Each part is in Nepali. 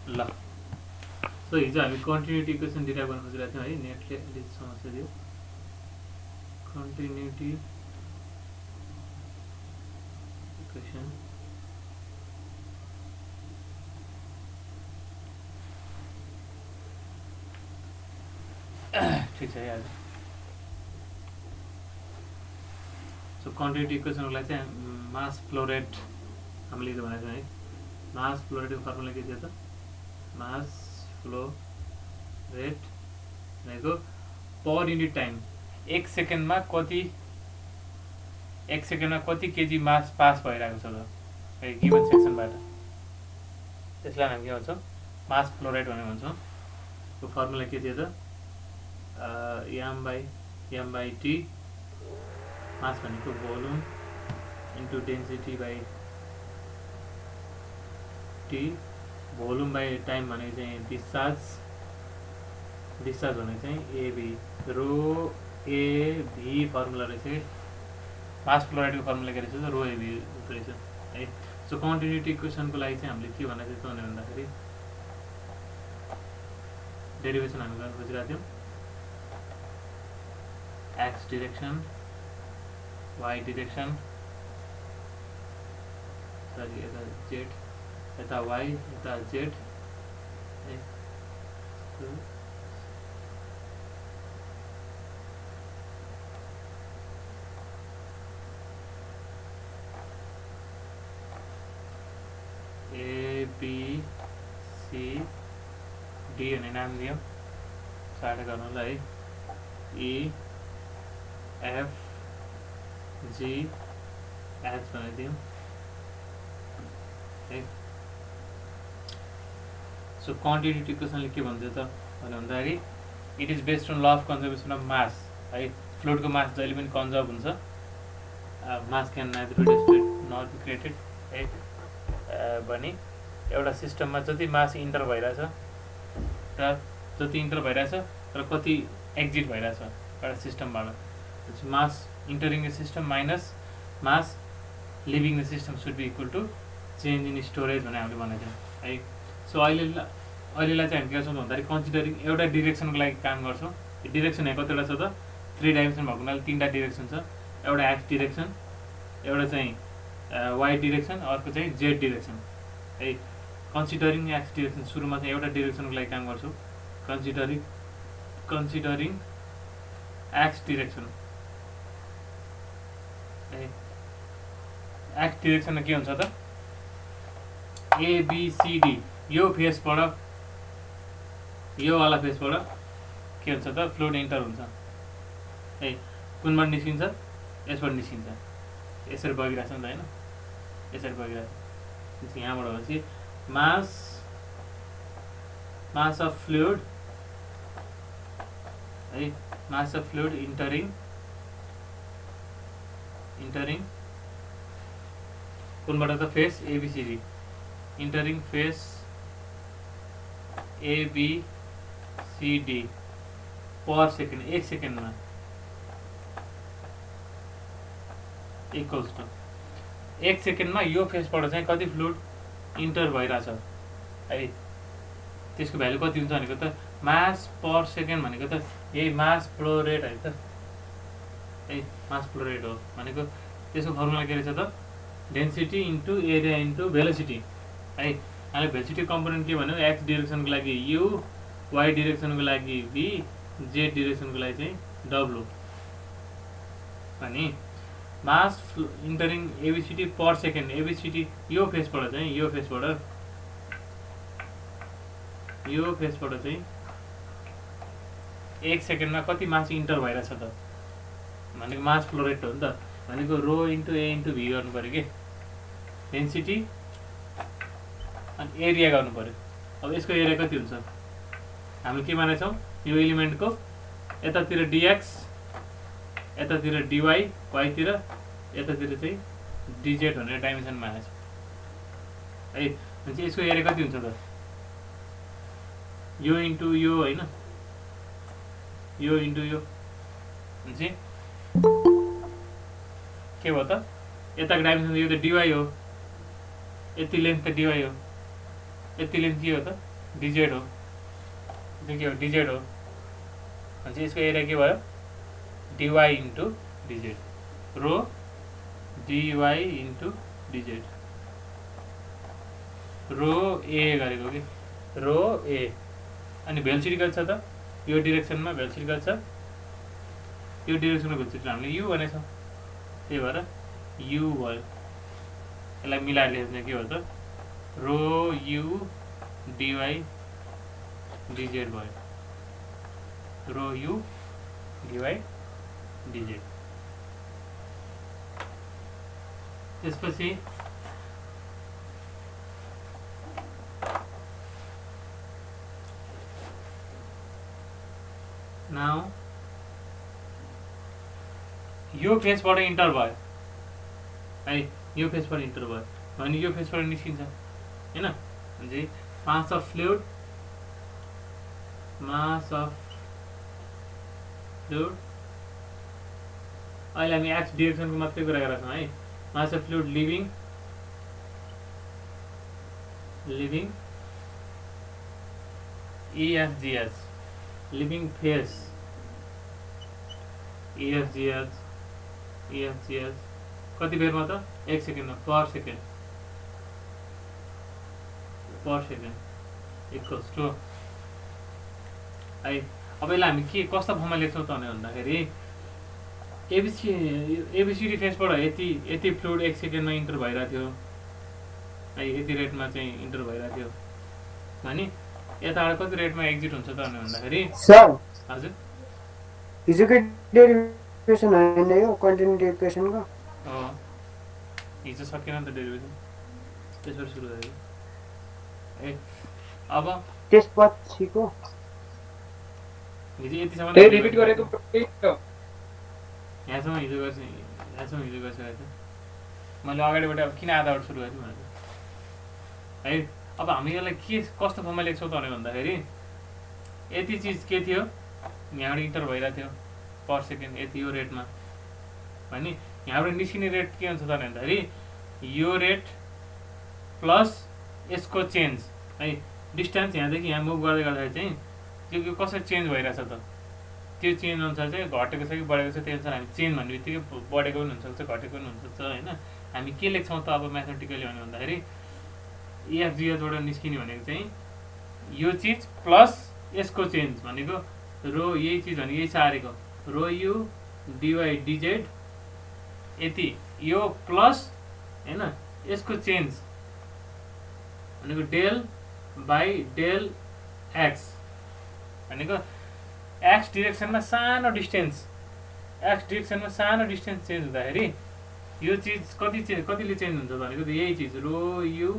ल सो हिजो हामी कन्टिन्युटी इक्वेसन डिराइभ गर्न खोजिरहेको थियौँ है नेटले अलिक समस्या दियो कन्टिन्युटी इक्वेसन ठिक छ है आज सो कन्टिन्युटी इक्वेसनको लागि चाहिँ मास फ्लो रेट हामीले हिजो भनेको थियौँ है मास फ्लो रेटको फर्मुला के थियो त मास फ्लो रेट भनेको पर युनिट टाइम एक सेकेन्डमा कति केजी मास पास भइरहेको छ त है गिभन सेक्सनबाट त्यसलाई हामी के भन्छौँ मास फ्लो रेट भनेर भन्छौँ त्यो फर्मुला के थियो त m by t मास भनेको volume into density by T volume by time भनेको चाहिँ डिस्चार्ज भनेको चाहिँ एबी रो एभी फर्मुला रहेछ मास फ्लो रेटको फर्मुला के रहेछ रो एभी रहेछ है सो कन्टिन्युटी इक्वेसनको लागि चाहिँ हामीले के भनेको थियो भन्दाखेरि डेरिभेसन हामी गर्न खोजिरहेको थियौँ x direction y direction sorry यता z यता y यता z A B C D भन्ने नाम दियो स्टार्ट गर्नुलाई E F G H भनेर दियौँ है सो कन्टिन्युटी इक्वेसनले के भन्छ त भन्दाखेरि it is based on law of conservation of mass है फ्लुइडको मास जहिले पनि कन्जर्भ हुन्छ mass can neither be destroyed not be created है भने एउटा सिस्टममा जति मास इन्टर भइरहेछ र जति इन्टर भइरहेछ र कति एक्जिट भइरहेछ एउटा सिस्टमबाट mass entering the system minus mass leaving the system should be equal to change in storage भने हामीले भनेको थियौँ है सो अहिलेलाई चाहिँ हामी के गर्छौँ भन्दाखेरि कन्सिडरिङ एउटा डिरेक्सनको लागि काम गर्छौँ डिरेक्सन यहाँ कतिवटा छ त 3 डाइमेन्सन भएको हुनाले 3टा डिरेक्सन छ एउटा एक्स डिरेक्सन एउटा चाहिँ वाई डिरेक्सन अर्को चाहिँ जेड डिरेक्सन है कन्सिडरिङ एक्स डिरेक्सन सुरुमा चाहिँ एउटा डिरेक्सनको लागि काम गर्छौँ कन्सिडरिङ एक्स डिरेक्सन एक्स डिरेक्सनमा के हुन्छ त एबिसिडी यो फेसबाट यो वाला फेसबाट के हुन्छ त फ्लुइड इन्टर हुन्छ है कुनबाट निस्किन्छ यसबाट निस्किन्छ यसरी बगिरहेछ नि त होइन यसरी बगिरहेछ यहाँबाट भनेपछि मास अफ फ्लुइड है मास अफ फ्लुइड इन्टरिङ कुनबाट त face ABCD entering face ABCD per second एक सेकेन्डमा इक्वल्स टु एक सेकेन्डमा यो फेसबाट चाहिँ कति फ्लुइड इन्टर भइरहेछ है त्यसको भ्यालु कति हुन्छ भनेको त मास पर सेकेन्ड भनेको त यही मास फ्लो रेट है त है मास फ्लो रेट हो भनेको त्यसको फर्मुला के रहेछ त density into area into velocity है हामीले भेलोसिटी कम्पोनेन्ट के भन्यो एक्स डिरेक्सनको लागि यु वाई डिरेक्सनको लागि बी जेड डिरेक्सनको लागि चाहिँ डब्लु अनि मास इन्टरिङ एबिसिटी पर सेकेन्ड एबिसिटी यो फेसबाट चाहिँ एक सेकेन्डमा कति मास इन्टर भइरहेछ त भनेको मास फ्लो रेट हो नि त भनेको रो इन्टु ए इन्टु भी गर्नु पऱ्यो कि डेन्सिटी अनि एरिया गर्नु पऱ्यो अब यसको एरिया कति हुन्छ हामीले के मानेछौँ यो एलिमेन्टको यतातिर डिएक्स यतातिर डिवाई वाईतिर यतातिर चाहिँ डिजेड भनेर डाइमेन्सन मानेछ है भनेपछि यसको एरिया कति हुन्छ त यो इन्टु यो होइन यो इन्टु यो भनेपछि के भयो त यताको डाइमेन्सन यो त डिवाई हो यति लेन्थ त डिवाई हो यति लेन्थ के हो त डिजेड हो, यो के हो डिजेड हो भनेपछि यसको एरिया के भयो डिवाई इन्टु डिजेड, रो डिवाई इन्टु डिजेड, रो ए गरेको कि रो ए। अनि भेलोसिटी कति छ त यो डिरेक्सनमा भेलोसिटी कति छ, यो डिरेक्सनमा भेलोसिटी हामीले यु भनेको छौँ, त्यही भएर यु भयो। यसलाई मिलाएर लेख्ने के हो त रो यु डिवाई डिजेड भयो, रो यु डिवाई डिजेड। त्यसपछि नाउ यो फेसबाट इन्टर भयो है, यो फेसबाट इन्टर भयो भने यो फेसबाट निस्किन्छ हैन। भने mass of fluid, mass of fluid अहिले हामी एक्स डिरेक्सनको मात्रै कुरा गरेका छौँ है। Mass of fluid living EFGH, living face EFGH कति बेरमा त 1 सेकेन्डमा पर सेकेन्ड इक्वल्स टु है। अब यसलाई हामी के कस्तो फर्ममा लेख्छौँ त भन्दाखेरि एबिसिडी फेसबाट यति फ्लुइड 1 सेकेन्डमा इन्टर भइरहेको थियो है, यति रेटमा चाहिँ इन्टर भइरहेको थियो भने यताबाट कति रेटमा एक्जिट हुन्छ त भन्दाखेरि सर हजुर हिजोको डेरिभेसन हैन यो कन्टिन्युटी इक्वेसनको हिजो सकेन नि त डेरिभेसन, त्यसबाट सुरु गरेको ए। अब त्यसपछिको हिजो यतिसम्म त्यही रिपिट गरेको यहाँसम्म हिजो गरिसकेको थिएँ मैले अगाडिबाट। अब किन आधाबाट सुरु गरेँ भनेको है। अब हामी यसलाई के कस्तो फर्ममा लेख्छौँ त भन्दाखेरि यति चिज के थियो यहाँबाट इन्टर भइरहेको थियो पर सेकेन्ड यति यो रेटमा भने यहाँबाट निस्किने रेट के हुन्छ त भन्दाखेरि यो रेट प्लस यसको चेन्ज है, डिस्टेन्स यहाँदेखि यहाँ मुभ गर्दै गर्दाखेरि चाहिँ त्यो कसरी चेन्ज भइरहेछ त त्यो चेन्ज अनुसार चाहिँ घटेको छ कि बढेको छ, त्यही अनुसार हामी चेन्ज भन्ने बित्तिकै बढेको पनि हुनसक्छ घटेको पनि हुनसक्छ होइन। हामी के लेख्छौँ त अब म्याथमेटिकली भन्दाखेरि EFGHबाट निस्किने भनेको चाहिँ यो चिज प्लस यसको चेन्ज भनेको रो यही चिज भनेको यही सारेको रो यु डिवाई डिजेड यति यो प्लस होइन यसको चेन्ज भनेको डेल बाई डेल एक्स भनेको एक्स डिरेक्सनमा सानो डिस्टेन्स चेन्ज हुँदाखेरि यो चिज कतिले चेन्ज हुन्छ भनेको त यही चिज रो यु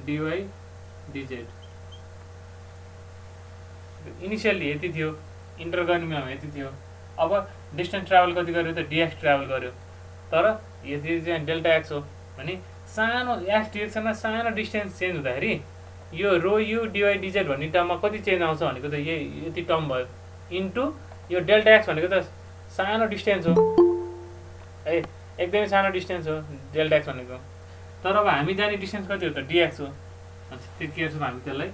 डिवाई डिजेड इनिसियल्ली यति थियो, इन्टर गर्ने बेलामा यति थियो। अब डिस्टेन्स ट्राभल कति गर्यो त डिएक्स ट्राभल गर्यो, तर यति चाहिँ डेल्टा एक्स हो भने सानो एक्स डिरेक्सनमा सानो डिस्टेन्स चेन्ज हुँदाखेरि यो रो यु डिवाई डिजेड भन्ने टर्ममा कति चेन्ज आउँछ भनेको त यही यति टर्म भयो इन्टु यो डेल्टा एक्स भनेको त सानो डिस्टेन्स हो है, एकदमै सानो डिस्टेन्स हो डेल्टा एक्स भनेको। तर अब हामी जाने डिस्टेन्स कति हो त डिएक्स हो, त्यो के छ हामी त्यसलाई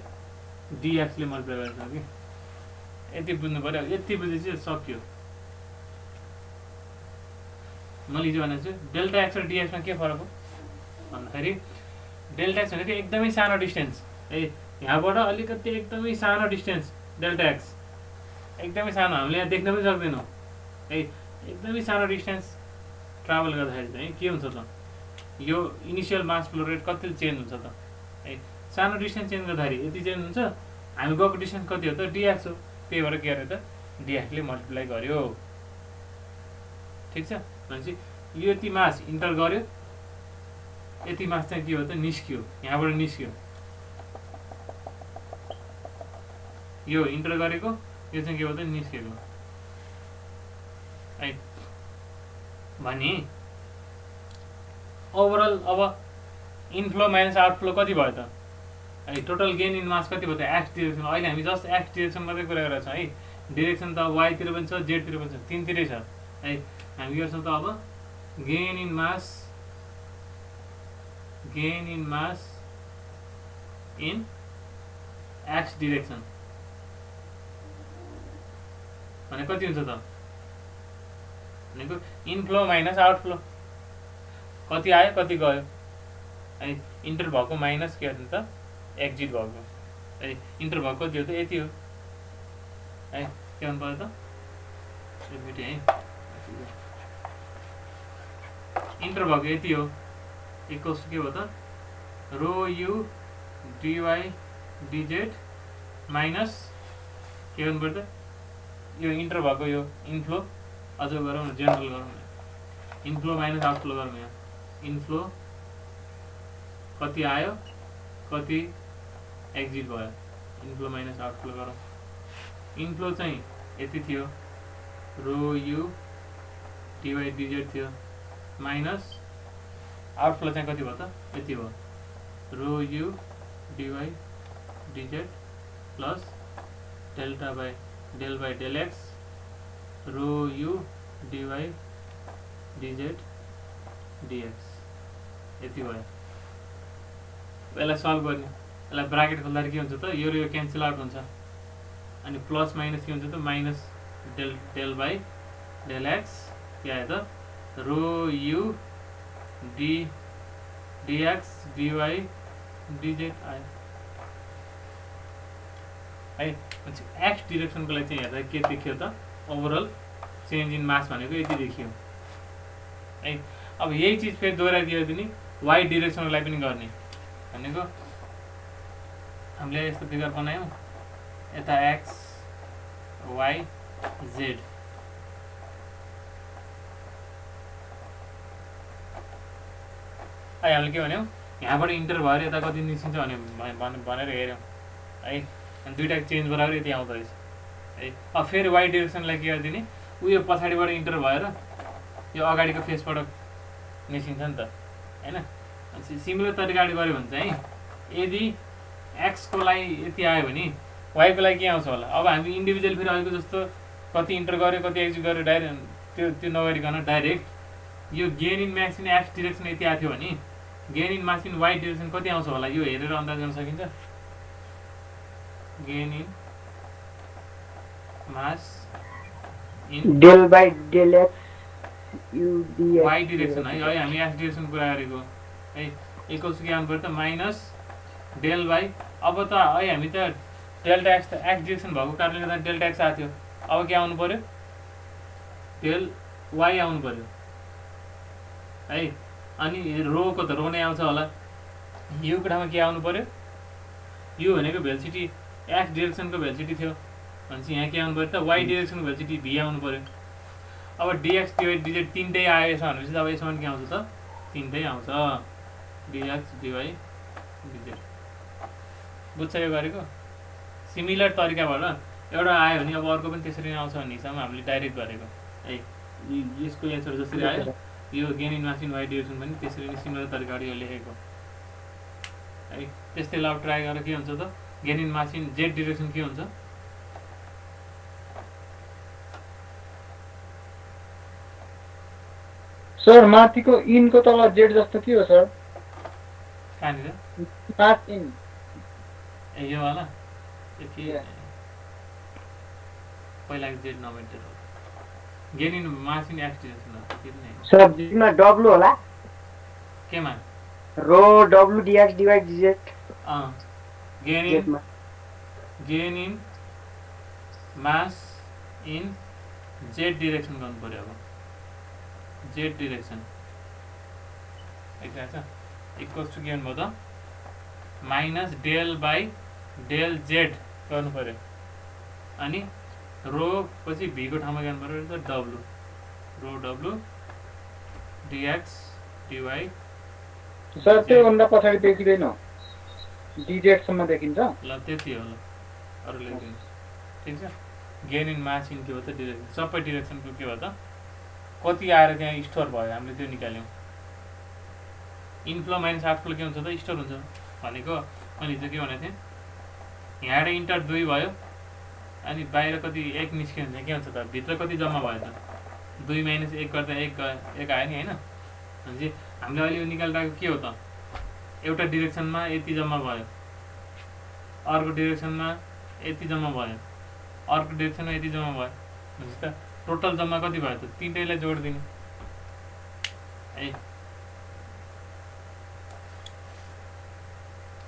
डिएक्सले मल्टिप्लाई गर्छौँ कि यति बुझ्नु पऱ्यो। यति बुझेपछि सक्यो। मैले हिजो भनेको छु डेल्टा एक्स र डिएक्समा के फरक हो भन्दाखेरि डेल्टा एक्स भनेको एकदमै सानो डिस्टेन्स है, यहाँबाट अलिकति एकदमै सानो डिस्टेन्स डेल्टा एक्स एकदमै सानो, हामीले यहाँ देख्न पनि सक्दैनौँ है। एकदमै सानो डिस्टेन्स ट्राभल गर्दाखेरि चाहिँ के हुन्छ त यो इनिसियल मास फ्लो रेट कति चेन्ज हुन्छ त है। सानो डिस्टेन्स चेन्ज गर्दाखेरि यति चेन्ज हुन्छ, हामी गएको डिस्टेन्स कति हो त डिएक्स हो, त्यही भएर के अरे त डिएक्सले मल्टिप्लाई गर्यो ठिक छ। भनेपछि यो यति मास इन्टर गर्यो, यति मास चाहिँ के हो त निस्कियो, यहाँबाट निस्कियो, यो इन्टर गरेको यो चाहिँ के हो त निस्केको है। भने ओभरअल अब इनफ्लो माइनस आउटफ्लो कति भयो त है, टोटल गेन इन मास कति भयो त एक्स डिरेक्सन। अहिले हामी जस्ट एक्स डिरेक्सन मात्रै कुरा गरेको छौँ है, डिरेक्सन त वाइतिर पनि छ जेडतिर पनि छ, तिनतिरै छ है। हामी गर्छौँ त अब gain in mass in x direction भने कति हुन्छ त भनेको इनफ्लो माइनस आउटफ्लो कति आयो कति गयो है इन्टर भएको माइनस के हो त एक्जिट भएको है इन्टर भएको कति हो त यति हो है के भन्नु पर्यो त रिपिट है इन्टर भएको यति हो इक्वल्स के हो त rho u dy DZ minus के गर्नु पर्यो त यो इन्टर भएको यो इन्फ्लो अझ गरौँ न जेनरल गरौँ न इन्फ्लो माइनस आउटफ्लो गरौँ यहाँ इन्फ्लो कति आयो कति एक्जिट भयो इन्फ्लो माइनस आउटफ्लो गरौँ इन्फ्लो चाहिँ यति थियो रो यु डिवाई डिजेड थियो माइनस आउटफ्लो चाहिँ कति भयो त यति भयो rho u dy dz plus delta by del x rho u dy dz dx यति भयो यसलाई सल्भ गर्ने यसलाई ब्राकेट खोल्दाखेरि के हुन्छ त यो र यो क्यान्सल आउट हुन्छ अनि प्लस माइनस के हुन्छ त minus del by del x के आयो त rho u dx dy dz आयो है एक्स डिरेक्सनको लागि चाहिँ हेर्दा के देखियो त ओभरअल चेन्ज इन मास भनेको यति देखियो है अब यही चिज फेरि दोहोऱ्याइदियो भने वाइ डिरेक्सनको लागि पनि गर्ने भनेको हामीले यस्तो फिगर बनायौँ यता एक्स वाइ जेड है हामीले के भन्यौँ यहाँबाट इन्टर भएर यता कति निस्किन्छ भनेर हेऱ्यौँ है अनि दुइटा चेन्ज गराएर यति आउँदो रहेछ है अब फेरि वाइ डिरेक्सनलाई के गरिदिने उयो पछाडिबाट इन्टर भएर यो अगाडिको फेसबाट निस्किन्छ नि त होइन सिमिलर तरिकाले गऱ्यो भने चाहिँ यदि एक्सको लागि यति आयो भने वाइको लागि के आउँछ होला अब हामी इन्डिभिजुअल फेरि अहिलेको जस्तो कति इन्टर गऱ्यो कति एक्जिट गऱ्यो डाइरेक्ट त्यो नगरिकन डाइरेक्ट यो gain in mass in x direction यति आएको थियो भने gain in mass in y direction कति आउँछ होला यो हेरेर अन्दाज गर्न सकिन्छ gain in mass in del by del x u dx y direction है हामी एक्स डिरेक्सन कुरा गरेको है इक्वल्स के आउनु पऱ्यो त माइनस डेल बाई अब त है हामी त डेल्टा एक्स त एक्स डिरेक्सन भएको कारणले गर्दा डेल्टा एक्स आएको थियो अब के आउनु पऱ्यो डेल वाइ आउनु पऱ्यो है अनि रोको त रो नै आउँछ होला युको ठाउँमा के आउनु पऱ्यो यु भनेको भेलोसिटी एक्स डिरेक्सनको भेलोसिटी थियो भनेपछि यहाँ के आउनु पऱ्यो त वाइ डिरेक्सनको भेलोसिटी भी आउनु पऱ्यो अब डिएक्स डिवाई डिजेड तिनटै आएछ भनेपछि अब यसमा के आउँछ त तिनटै आउँछ डिएक्स डिवाई डिजेड बुझ्छ यो गरेको सिमिलर तरिकाबाट एउटा आयो भने अब अर्को पनि त्यसरी नै आउँछ भन्ने हिसाबमा हामीले डाइरेक्ट गरेको है यसको एन्सर जसरी आयो यो gain in mass in y direction पनि त्यसरी नै सिमिलर तरिकाबाट यो लेखेको है त्यस्तै ल ट्राई गरेर के हुन्छ त gain in mass in z direction के हुन्छ सर माथिको इनको तल जेड जस्तो के हो सर कहाँनिर मास इन ए यो वाला के पहिला जेड नमेन्टेन हो gain in mass in x direction हो के पनि सर जीमा डब्लु होला केमा रो डब्लु dx dy dz gain in mass in z direction गर्नु पर्यो अब जेड डिरेक्सन इक्वल्स टु के भन्नुभयो त minus del by del z गर्नु पर्यो अनि रो पछि भीको ठाउँमा गर्नु पर्यो त डब्लु रो डब्लु डिएक्स डिवाई सर त्योभन्दा पछाडि देखिँदैन डिजेडसम्म देखिन्छ ल त्यति हो ल अरू लेखिदिनु ठिक छ गेन इन मास इन के हो त डिरेक्सन सबै डिरेक्सनको के हो त कति आएर त्यहाँ स्टोर भयो हामीले त्यो निकाल्यौँ इन्फ्लो माइनस आउटफ्लो के हुन्छ त स्टोर हुन्छ भनेको मैले हिजो के भनेको थिएँ यहाँबाट इन्टर 2 भयो अनि बाहिर कति 1 निस्क्यो भने के हुन्छ त भित्र कति जम्मा भयो त 2 माइनस 1 गर्दा 1 आयो नि होइन भनेपछि हामीले अहिले यो निकालिरहेको के हो त एउटा डिरेक्सनमा यति जम्मा भयो अर्को डिरेक्सनमा यति जम्मा भयो, अर्को डिरेक्सनमा यति जम्मा भयो भनेपछि त टोटल जम्मा कति भयो त तीनटैलाई जोडिदिने है।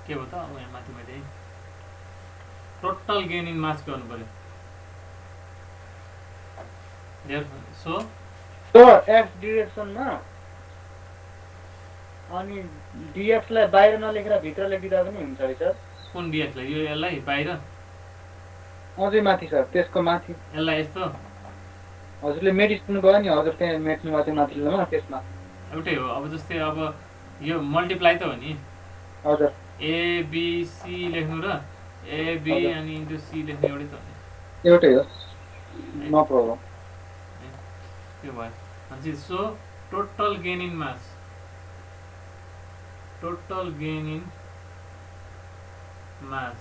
के भयो त अब यहाँ माथि मैले टोटल गेन इन मास गर्नु पर्यो। सो सर एक्स डिरेक्सनमा अनि डिएक्स लाई बाहिर नलेखेर भित्र लेखिदिँदा पनि हुन्छ है सर? कुन डिएक्सलाई यो यसलाई बाहिर अझै माथि सर, त्यसको माथि यसलाई यस्तो हजुरले मेटिस्नु भयो नि, हजुर त्यहाँ मेट्नु भएको थियो माथिल्लोमा, त्यसमा एउटै हो। अब जस्तै अब यो मल्टिप्लाई त हो नि, हजुर एबिसी लेख्नु र एबी अनि इन्टु सी लेख्नु एउटै त हो नि, एउटै हो, नो प्रब्लम। त्यो भयो भनेपछि so total gain in mass, total gain in mass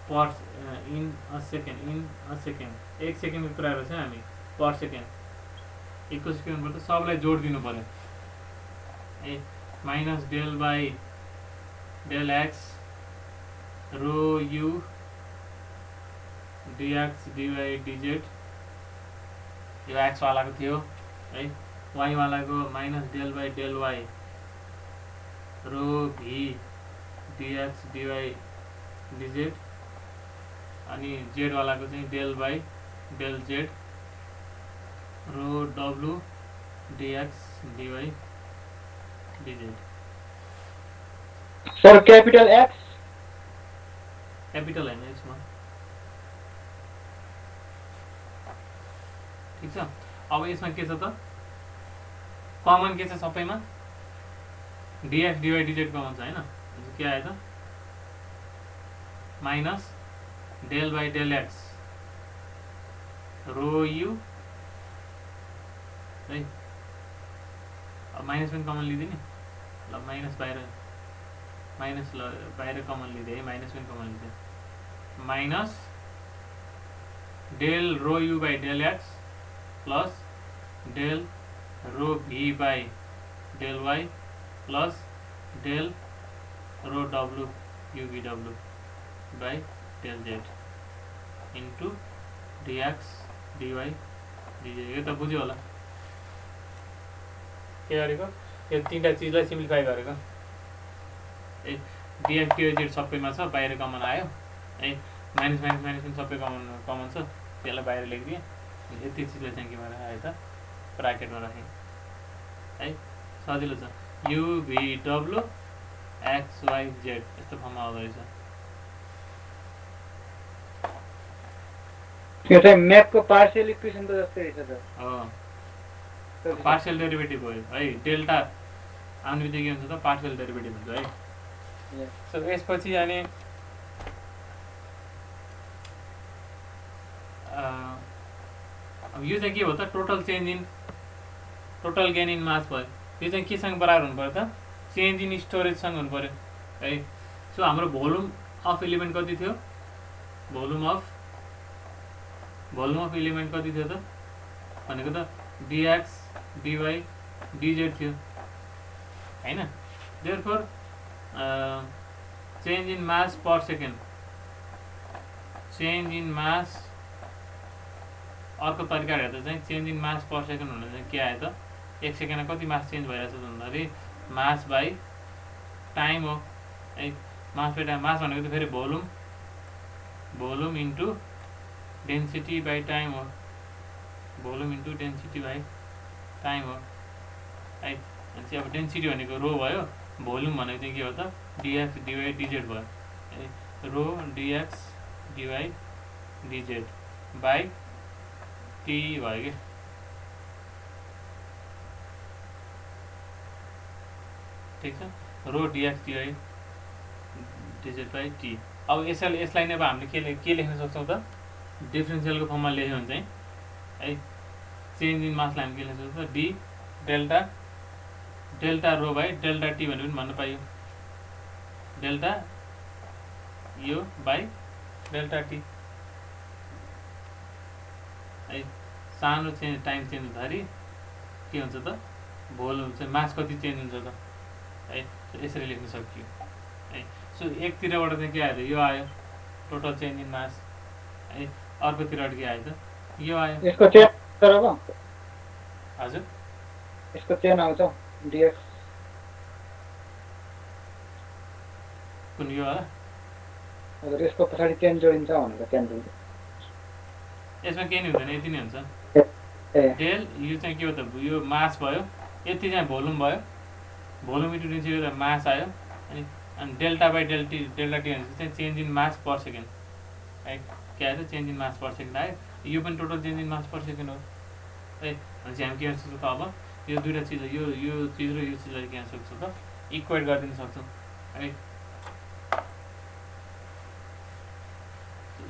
per in a second, एक सेकेन्डको कुरा रहेछ हामी, पर सेकेन्ड एकको सेकेन्डबाट सबलाई जोड दिनु पर्यो ए। Minus del by del x rho u dx dy dz, यो एक्स वालाको थियो है, वाई वालाको minus del by del y rho v dx dy dz, अनि जेड वालाको चाहिँ del by del z rho डब्लु dx dy dz. Sir capital x capital होइन यसमा, ठिक छ। अब यसमा के छ त कमन के छ सबैमा, डिएक्स डिवाई डिजेड कमन छ होइन, के आयो त minus del by del x rho u है, अब माइनस पनि कमन लिदिने ल, माइनस बाहिर माइनस ल बाहिर कमन लिँदै है, माइनस पनि कमन लिँदै minus del rho you by del x plus del rho V by del Y plus del rho W युभी W by del Z into dx dy dz. यो त बुझ्यो होला के गरेको, यो तीनटा चिजलाई सिम्प्लिफाई गरेको ए। डिएक्स डिवाई जेड सबैमा छ, बाहिर कमन आयो है, माइनस माइनस माइनस पनि सबै कमन छ, त्यसलाई बाहिर लेखिदिएँ। यति चिजलाई चाहिँ केमा राखेँ आयो त ब्राकेटमा राखेँ है, सजिलो छ। युभी डब्लु एक्स वाई जेड यस्तो फर्ममा आउँदो रहेछ। यो चाहिँ म्यापको पार्शियल इक्वेसनको जस्तै रहेछ सर। पार्शियल डेरिभेटिभ भयो है, डेल्टा आउने बित्तिकै के हुन्छ त पार्शियल डेरिभेटिभ हुन्छ है। सो यसपछि अनि अब यो चाहिँ के हो त टोटल गेन इन मास भयो। यो चाहिँ केसँग बराबर हुनु पर्यो त चेन्ज इन स्टोरेजसँग हुनु पर्यो है। सो हाम्रो भोल्युम अफ एलिमेन्ट कति थियो, भोल्युम अफ एलिमेन्ट कति थियो त भनेको त डिएक्स डिवाई डिजेड थियो हैन। Therefore change in mass per second, change in mass अर्को तरिका हेर्दा चाहिँ change in mass per second हुनु चाहिँ के आयो त, एक सेकेन्डमा कति मास चेन्ज भइरहेछ भन्दाखेरि मास बाई टाइम हो है। मास बाई टाइम, मास भनेको त फेरि volume into density by time हो, volume into density by time हो है। भनेपछि अब डेन्सिटी भनेको रो भयो, भोल्युम भनेको चाहिँ के हो त डिएक्स डिवाई डिजेड भयो है। Rho dx dy dz by t भयो कि ठिक छ, rho dx dy dz by t. अब यसलाई नै अब हामीले के लेख्न सक्छौँ त डिफ्रेन्सियलको फर्ममा लेख्यो भने चाहिँ है, चेन्ज इन मासलाई हामी के लेख्न सक्छौँ त D delta rho by delta T भनेर पनि भन्न पाइयो, डेल्टा यो बाई डेल्टा टी है। सानो टाइम चेन्ज हुँदाखेरि के हुन्छ त भोल्युम चाहिँ मास कति चेन्ज हुन्छ त है, यसरी लेख्न सकियो है। सो सो एकतिरबाट चाहिँ के आयो त यो आयो टोटल चेन्ज इन मास है अर्कोतिरबाट के आयो त यो आयो यसको चेन तर अब हजुर यसको चेन आउँछ dx कुन यो होला हजुर यसको पछाडि चेन जोडिन्छ भनेको चेन जोडिन्छ यसमा केही नै हुँदैन यति नै हुन्छ ए डेल यो चाहिँ के हो त यो मास भयो यति चाहिँ भोल्युम भयो भोल्युम इन्टु डेन्सिटी एउटा मास आयो अनि डेल्टा बाई डेल्टी भनेपछि चाहिँ change in mass per second है के आयो त change in mass per second आयो यो पनि total change in mass per second हो है भनेपछि हामी के गर्न सक्छौँ त अब यो दुईवटा चिज यो चिज र यो चिजलाई के गर्न सक्छौँ त इक्वेट गरिदिन सक्छौँ है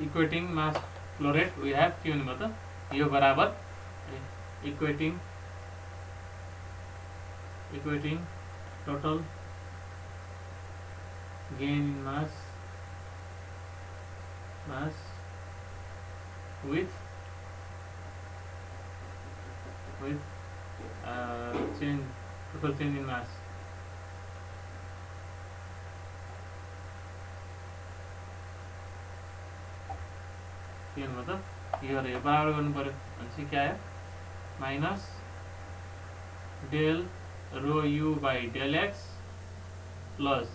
equating mass flow rate we have के भन्नुभयो त यो बराबर equating total gain in mass with total change in mass के भन्नु त यो रे बराबर गर्नु पर्यो भनेपछि के आयो minus del rho you by del x plus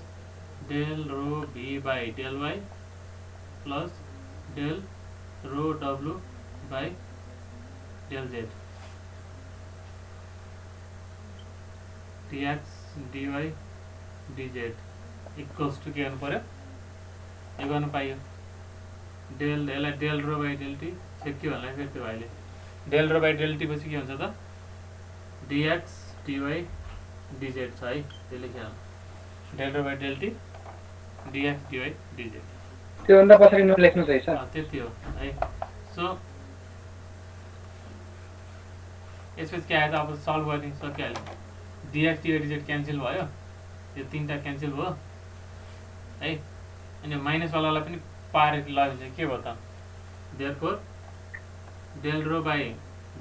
del rho v by del y plus del rho w by del z dx dy dz equals to के गर्नु पर्यो यो गर्नु पाइयो डेल यसलाई del rho by del t सेक्यो होला फेरि त्यो भाइले del rho by del t पछि के हुन्छ त dx dy dz छ है त्यो लेख्या del rho by del t dx dy dz त्योभन्दा पछाडि नलेख्नु चाहिँ सर त्यति हो है सो यसपछि के आयो त अब सल्भ गरिदिनु सकिहाल्यो dx dy dz क्यान्सल भयो यो तीनटा क्यान्सल भयो है अनि माइनसवालालाई पनि पारेर लग्यो चाहिँ के भयो त therefore del rho by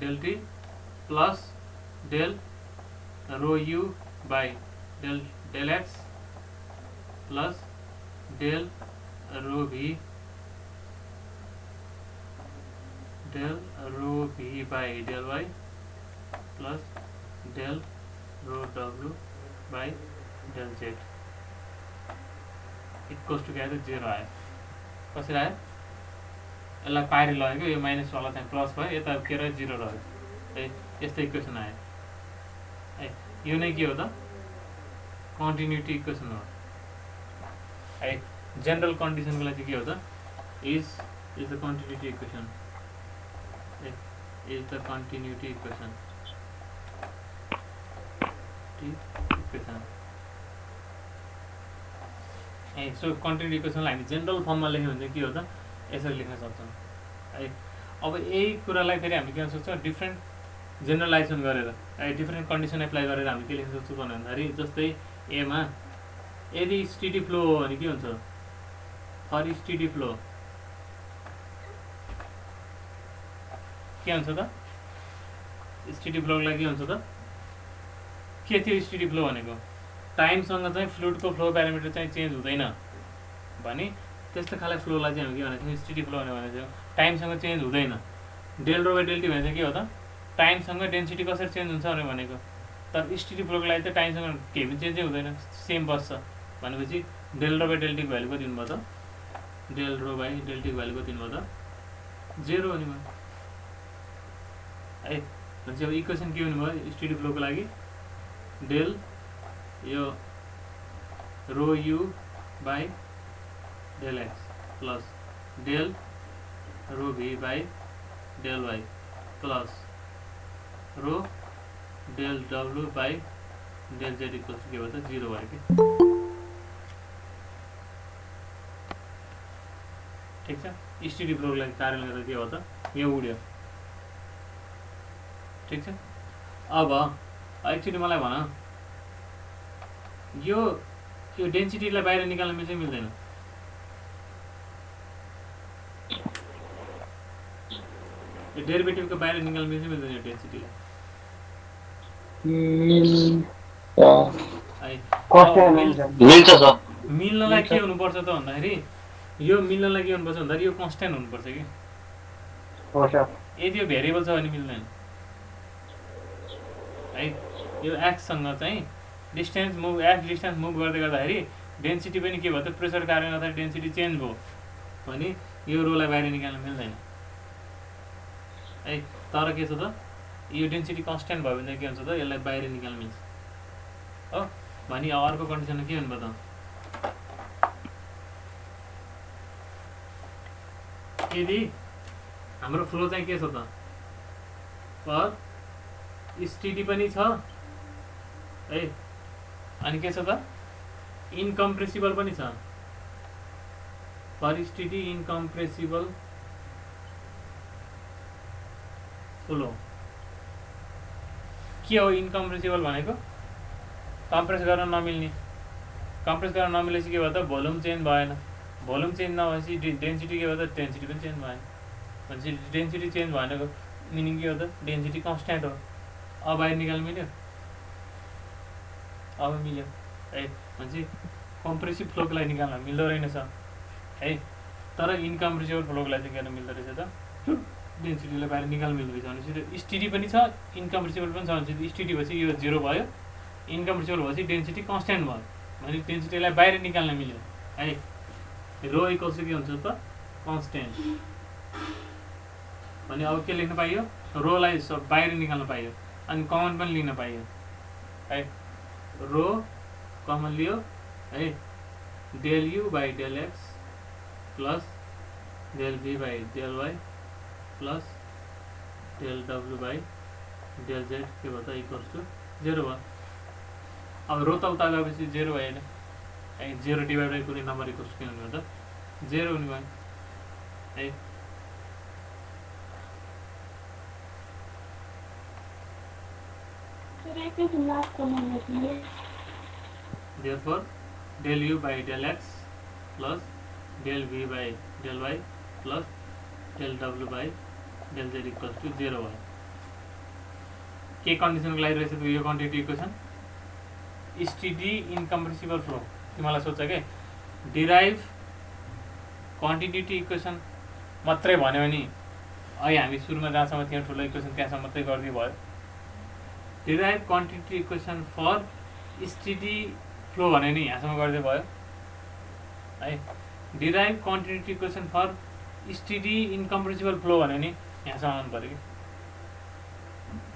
del t plus del rho you by del x plus del rho v by del y plus del rho w by del z equals to के आयो 0 आयो कसरी आयो यसलाई पारि लगेको यो माइनस वाला चाहिँ प्लस भयो यता के रह्यो 0 रह्यो है यस्तो इक्वेसन आयो है यो नै के हो त कन्टिन्युटी इक्वेसन हो है जनरल कन्डिसनको लागि के हो त इज द कन्टिन्युटी इक्वेसन है सो कन्टिन्युटी इक्वेसनलाई हामी जेनरल फर्ममा लेख्यो भने के हो त यसरी लेख्न सक्छौँ है अब यही कुरालाई फेरि हामी के गर्न सक्छौँ डिफ्रेन्ट जेनरलाइजेसन गरेर है डिफ्रेन्ट कन्डिसन एप्लाई गरेर हामी के लेख्न सक्छौँ भन्दाखेरि जस्तै एमा यदि स्टेडी फ्लो हो भने के हुन्छ फर स्टेडी फ्लो के हुन्छ त स्टेडी फ्लोको लागि के हुन्छ त के थियो स्टेडी फ्लो भनेको टाइमसँग चाहिँ फ्लुइडको फ्लो प्यारामिटर चाहिँ चेन्ज हुँदैन भने त्यस्तो खाले फ्लोलाई चाहिँ हामी के भनेको थियौँ स्टेडी फ्लो भनेको थियो टाइमसँग चेन्ज हुँदैन del rho by del t भने चाहिँ के हो त टाइमसँग डेन्सिटी कसरी चेन्ज हुन्छ भनेको तर स्टेडी फ्लोको लागि त टाइमसँग केही पनि चेन्जै हुँदैन सेम बस्छ भनेपछि डेल रो बाई डेल टीको भ्यालु कति हुनुभयो त डेल रो बाई डेल टीको भ्यालु कति हुनुभयो त 0 हुने भयो है भनेपछि अब इक्वेसन के हुनुभयो स्टेडी फ्लोको लागि डेल यो rho you by del x plus del rho V by del Y plus rho del डब्लु बाई डेल जेड इक्वल्स के भयो त 0 भयो कि ठीक छ स्टेडी फ्लोको लागि कारणले गर्दा के हो त यो उड्यो ठीक छ अब एकचोटि मलाई भन यो डेन्सिटीलाई बाहिर निकाल्न मिल्छ मिल्दैन यो डेरिभेटिभको बाहिर निकाल्न मिल्छ मिल्दैन यो डेन्सिटीलाई मिल्छ सर मिल्नलाई के हुनुपर्छ त भन्दाखेरि यो मिल्नलाई के हुनुपर्छ भन्दाखेरि यो कन्स्ट्यान्ट हुनुपर्छ कि हो सर यदि यो भेरिएबल छ भने मिल्दैन है। यो एक्ससँग चाहिँ डिस्टेन्स मुभ गर्दै गर्दाखेरि डेन्सिटी पनि के भयो त प्रेसर कारणले गर्दाखेरि डेन्सिटी चेन्ज भयो भने यो रोलाई बाहिर निकाल्न मिल्दैन है। तर के छ त यो डेन्सिटी कन्स्ट्यान्ट भयो भने के हुन्छ त यसलाई बाहिर निकाल्न मिल्छ हो। भने अब अर्को कन्डिसनमा के हुनु पर्छ यदि हाम्रो फ्लो चाहिँ के छ त पर स्टिडी पनि छ है अनि के छ त इनकम्प्रेसिबल पनि छ। पर स्टिडी इनकम्प्रेसिबल फ्लो के हो इनकम्प्रेसिबल भनेको कम्प्रेस गर्न नमिल्ने। कम्प्रेस गर्न नमिलेपछि के भयो त भोल्युम चेन्ज भएन। भोल्युम चेन्ज नभएपछि डेन्सिटी के भयो त डेन्सिटी पनि चेन्ज भएन। भनेपछि डेन्सिटी चेन्ज भनेको मिनिङ के हो त डेन्सिटी कन्स्ट्यान्ट हो। अब बाहिर निकाल्नु मिल्यो अब मिल्यो है। भनेपछि कम्प्रेसिभ फ्लोको लागि निकाल्न मिल्दो रहेनछ है। तर इनकम्प्रेसिबल फ्लोको लागि चाहिँ गर्न मिल्दो रहेछ त डेन्सिटीलाई बाहिर निकाल्नु मिल्दो रहेछ भनेपछि स्टिडी पनि छ इनकम्प्रेसिबल पनि छ भनेपछि स्टिडी भएपछि यो 0 भयो इनकम्प्रेसिबल भएपछि डेन्सिटी कन्स्ट्यान्ट भयो भने डेन्सिटीलाई बाहिर निकाल्न मिल्यो है। रो इक्वल्स के हुन्छ त कन्स्ट्यान्ट भने अब के लेख्न पाइयो रोलाई बाहिर निकाल्न पाइयो अनि कमन पनि लिन पाइयो है। रो कमन लियो है del u by del x plus del v by del Y plus del डब्लु बाई डेल जेड के भयो त इक्वल्स टु 0 भयो। अब रो त उता गएपछि 0 भएन है। 0 डिभाइड बाई कुनै नम्बर इक्वल्स के हुने भयो त 0 हुने भयो है। Therefore, del u by del x plus del v by del y plus del w by del z equals to 0 भयो। के कन्डिसनको लागि रहेछ यो क्वान्टिटी इक्वेसन स्टिडी इनकम्प्रेसिबल फ्लो तिमीलाई सोध्छ के डिराइभ क्वान्टिटी इक्वेसन मात्रै भन्यो भने अहिले हामी सुरुमा जहाँसम्म थियो ठुलो इक्वेसन त्यहाँसम्म मात्रै गरिदियो भयो। Derive quantity equation for steady flow भन्यो नि यहाँसम्म गरिदियो भयो है। Derive quantity equation for steady incompressible flow भन्यो नि यहाँसम्म आउनु पऱ्यो कि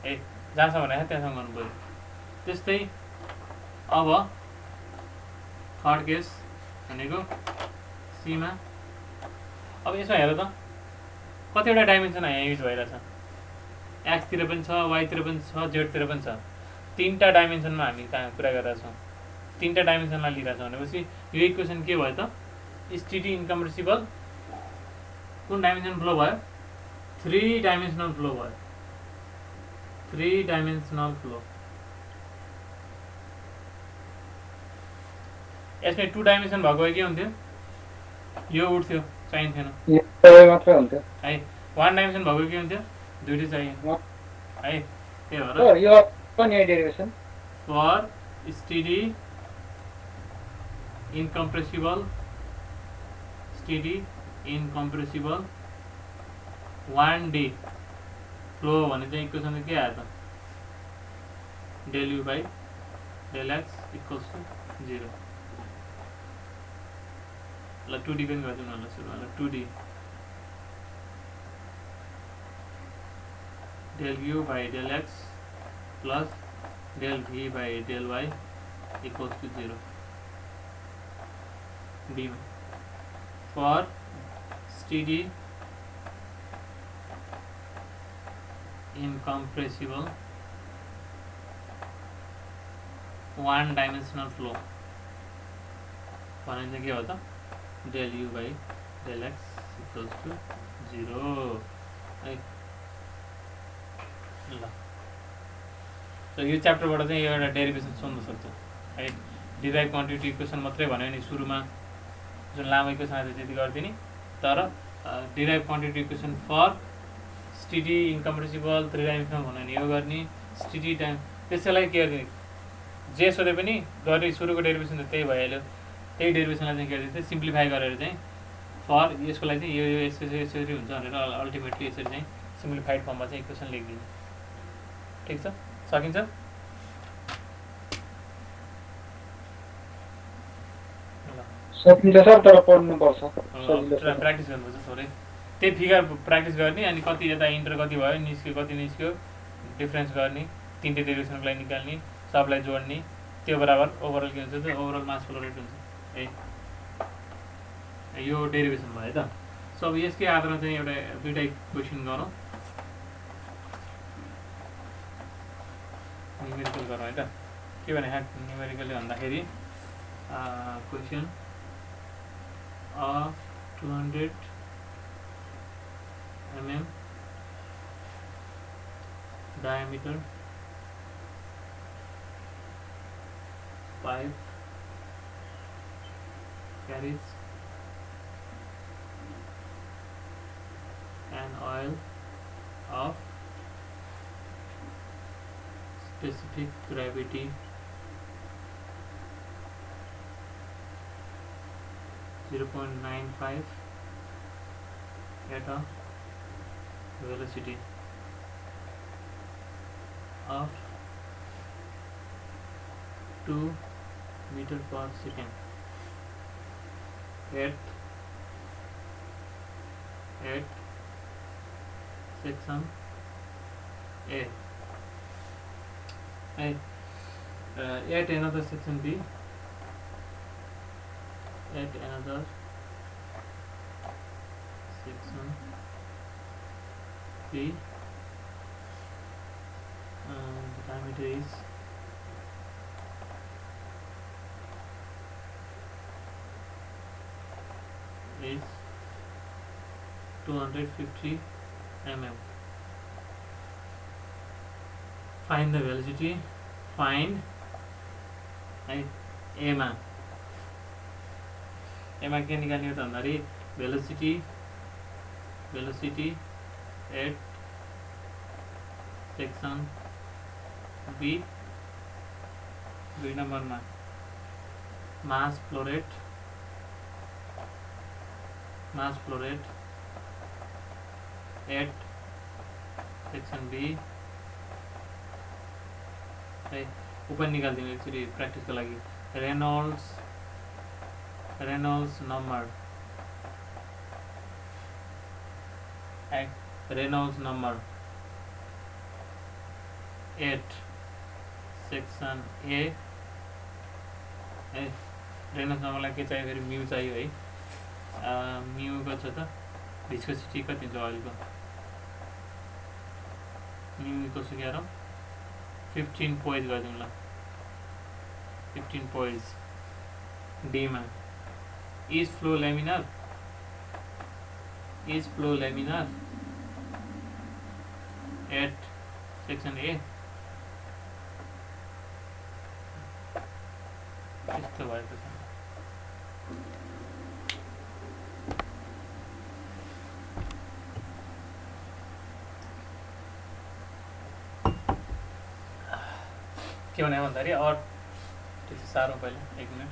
है। जहाँसम्म भने त्यहाँसम्म गर्नु पऱ्यो। त्यस्तै अब थर्ड केस भनेको सीमा। अब यसमा हेर त कतिवटा डाइमेन्सन यहाँ युज भइरहेछ एक्सतिर पनि छ वाइतिर पनि छ जेडतिर पनि छ। 3टा डाइमेन्सनमा हामी कुरा गरिरहेछौँ 3टा डाइमेन्सनलाई लिइरहेछौँ भनेपछि यो इक्वेसन के भयो त स्टिडी इनकम्प्रेसिबल कुन डाइमेन्सन फ्लो भयो 3 डाइमेन्सनल फ्लो भयो। 3 डाइमेन्सनल फ्लो यसमा 2 डाइमेन्सन भएको भए के हुन्थ्यो यो उठ्थ्यो चाहिन्थेन मात्रै हुन्थ्यो है। 1 डाइमेन्सन भएको के हुन्थ्यो दुईटै चाहियो है। त्यही भएर यो पनि derivation for steady incompressible 1D flow भने चाहिँ इक्वेसन के आयो त del u by del x equals to 0। ल 2D पनि गरिदिउँ न ल सुरुमा ल 2D del u by del x plus del v by del y equals to 0 D for steady incompressible 1 dimensional flow भने चाहिँ के हो त del u by del x equals to 0 है। ल यो च्याप्टरबाट चाहिँ यो एउटा डेरिभेसन सोध्न सक्छ है। डिराइभ क्वान्टिटी इक्वेसन मात्रै भन्यो भने सुरुमा जुन लामो इक्वेसन आयो त्यति गरिदिने तर derive quantity equation for steady incompressible 3 dimensional भन्यो भने यो गर्ने स्टिडी टाइम त्यसैलाई के गर्ने जे सोधे पनि गरे सुरुको डेरिभेसन त त्यही भइहाल्यो। त्यही डेरिभेसनलाई चाहिँ के अरे चाहिँ सिम्प्लिफाई गरेर चाहिँ फर यसको लागि चाहिँ यो यसरी हुन्छ भनेर अल्टिमेटली यसरी चाहिँ सिम्प्लिफाइड फर्ममा चाहिँ इक्वेसन लेखिदिनु। ठिक छ, सकिन्छ। सकिन्छ सर, तर पढ्नुपर्छ, सजिलो छ। प्र्याक्टिस गर्नुपर्छ थोरै, त्यही फिगर प्र्याक्टिस गर्ने, अनि कति यता इन्टर कति भयो, निस्क्यो कति निस्क्यो, डिफ्रेन्स गर्ने, तिनटै डेरिभेसनको लागि निकाल्ने, सबलाई जोड्ने, त्यो बराबर ओभरअल के हुन्छ त ओभरअल मास फ्लो रेट हुन्छ। यो डेरिभेसन भयो त। सो अब यसकै आधारमा चाहिँ एउटा दुईवटा क्वेसन गरौँ, न्युमेरिकल गरौँ है त। के भने न्युमेरिकलले भन्दाखेरि question 200 mm diameter pipe carries an oil of specific gravity 0.95 at a velocity of 2 meter per second at section A, at another section B, at another section B, the diameter is is 250 mm. Find the velocity. Find A मा के निकाल्ने हो त भन्दाखेरि velocity at section B, 2 नम्बरमा mass flow rate at section B है ऊपर निकाल्दिनु एक्चुअली प्र्याक्टिसको लागि। Reynolds number at section A है। रेनॉल्ड्स नम्बरलाई के चाहियो फेरि म्यू चाहियो है। म्यू कति छ त, भिस्कोसिटी कति हुन्छ अइलको, म्यू कसो गरौँ 15 पोइज गरिदिउँ ल। 15 पोइज डीमा is flow laminar at section A. यस्तो भएको छ। के भने भन्दाखेरि और त्यस्तो साह्रो पहिला 1 मिनट।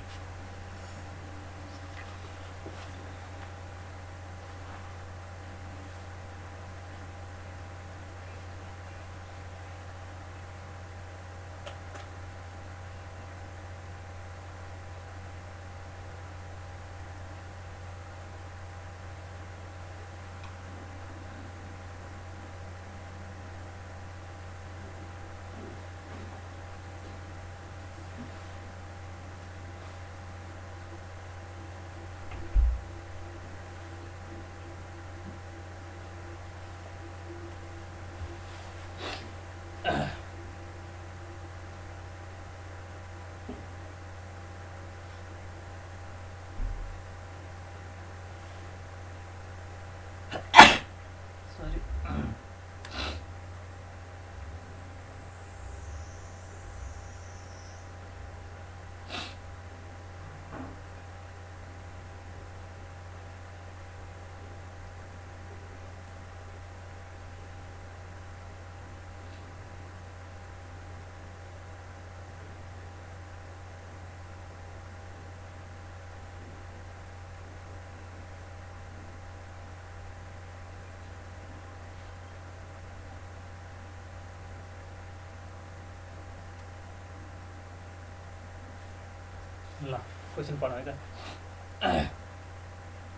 ल क्वेसन पढौँ है त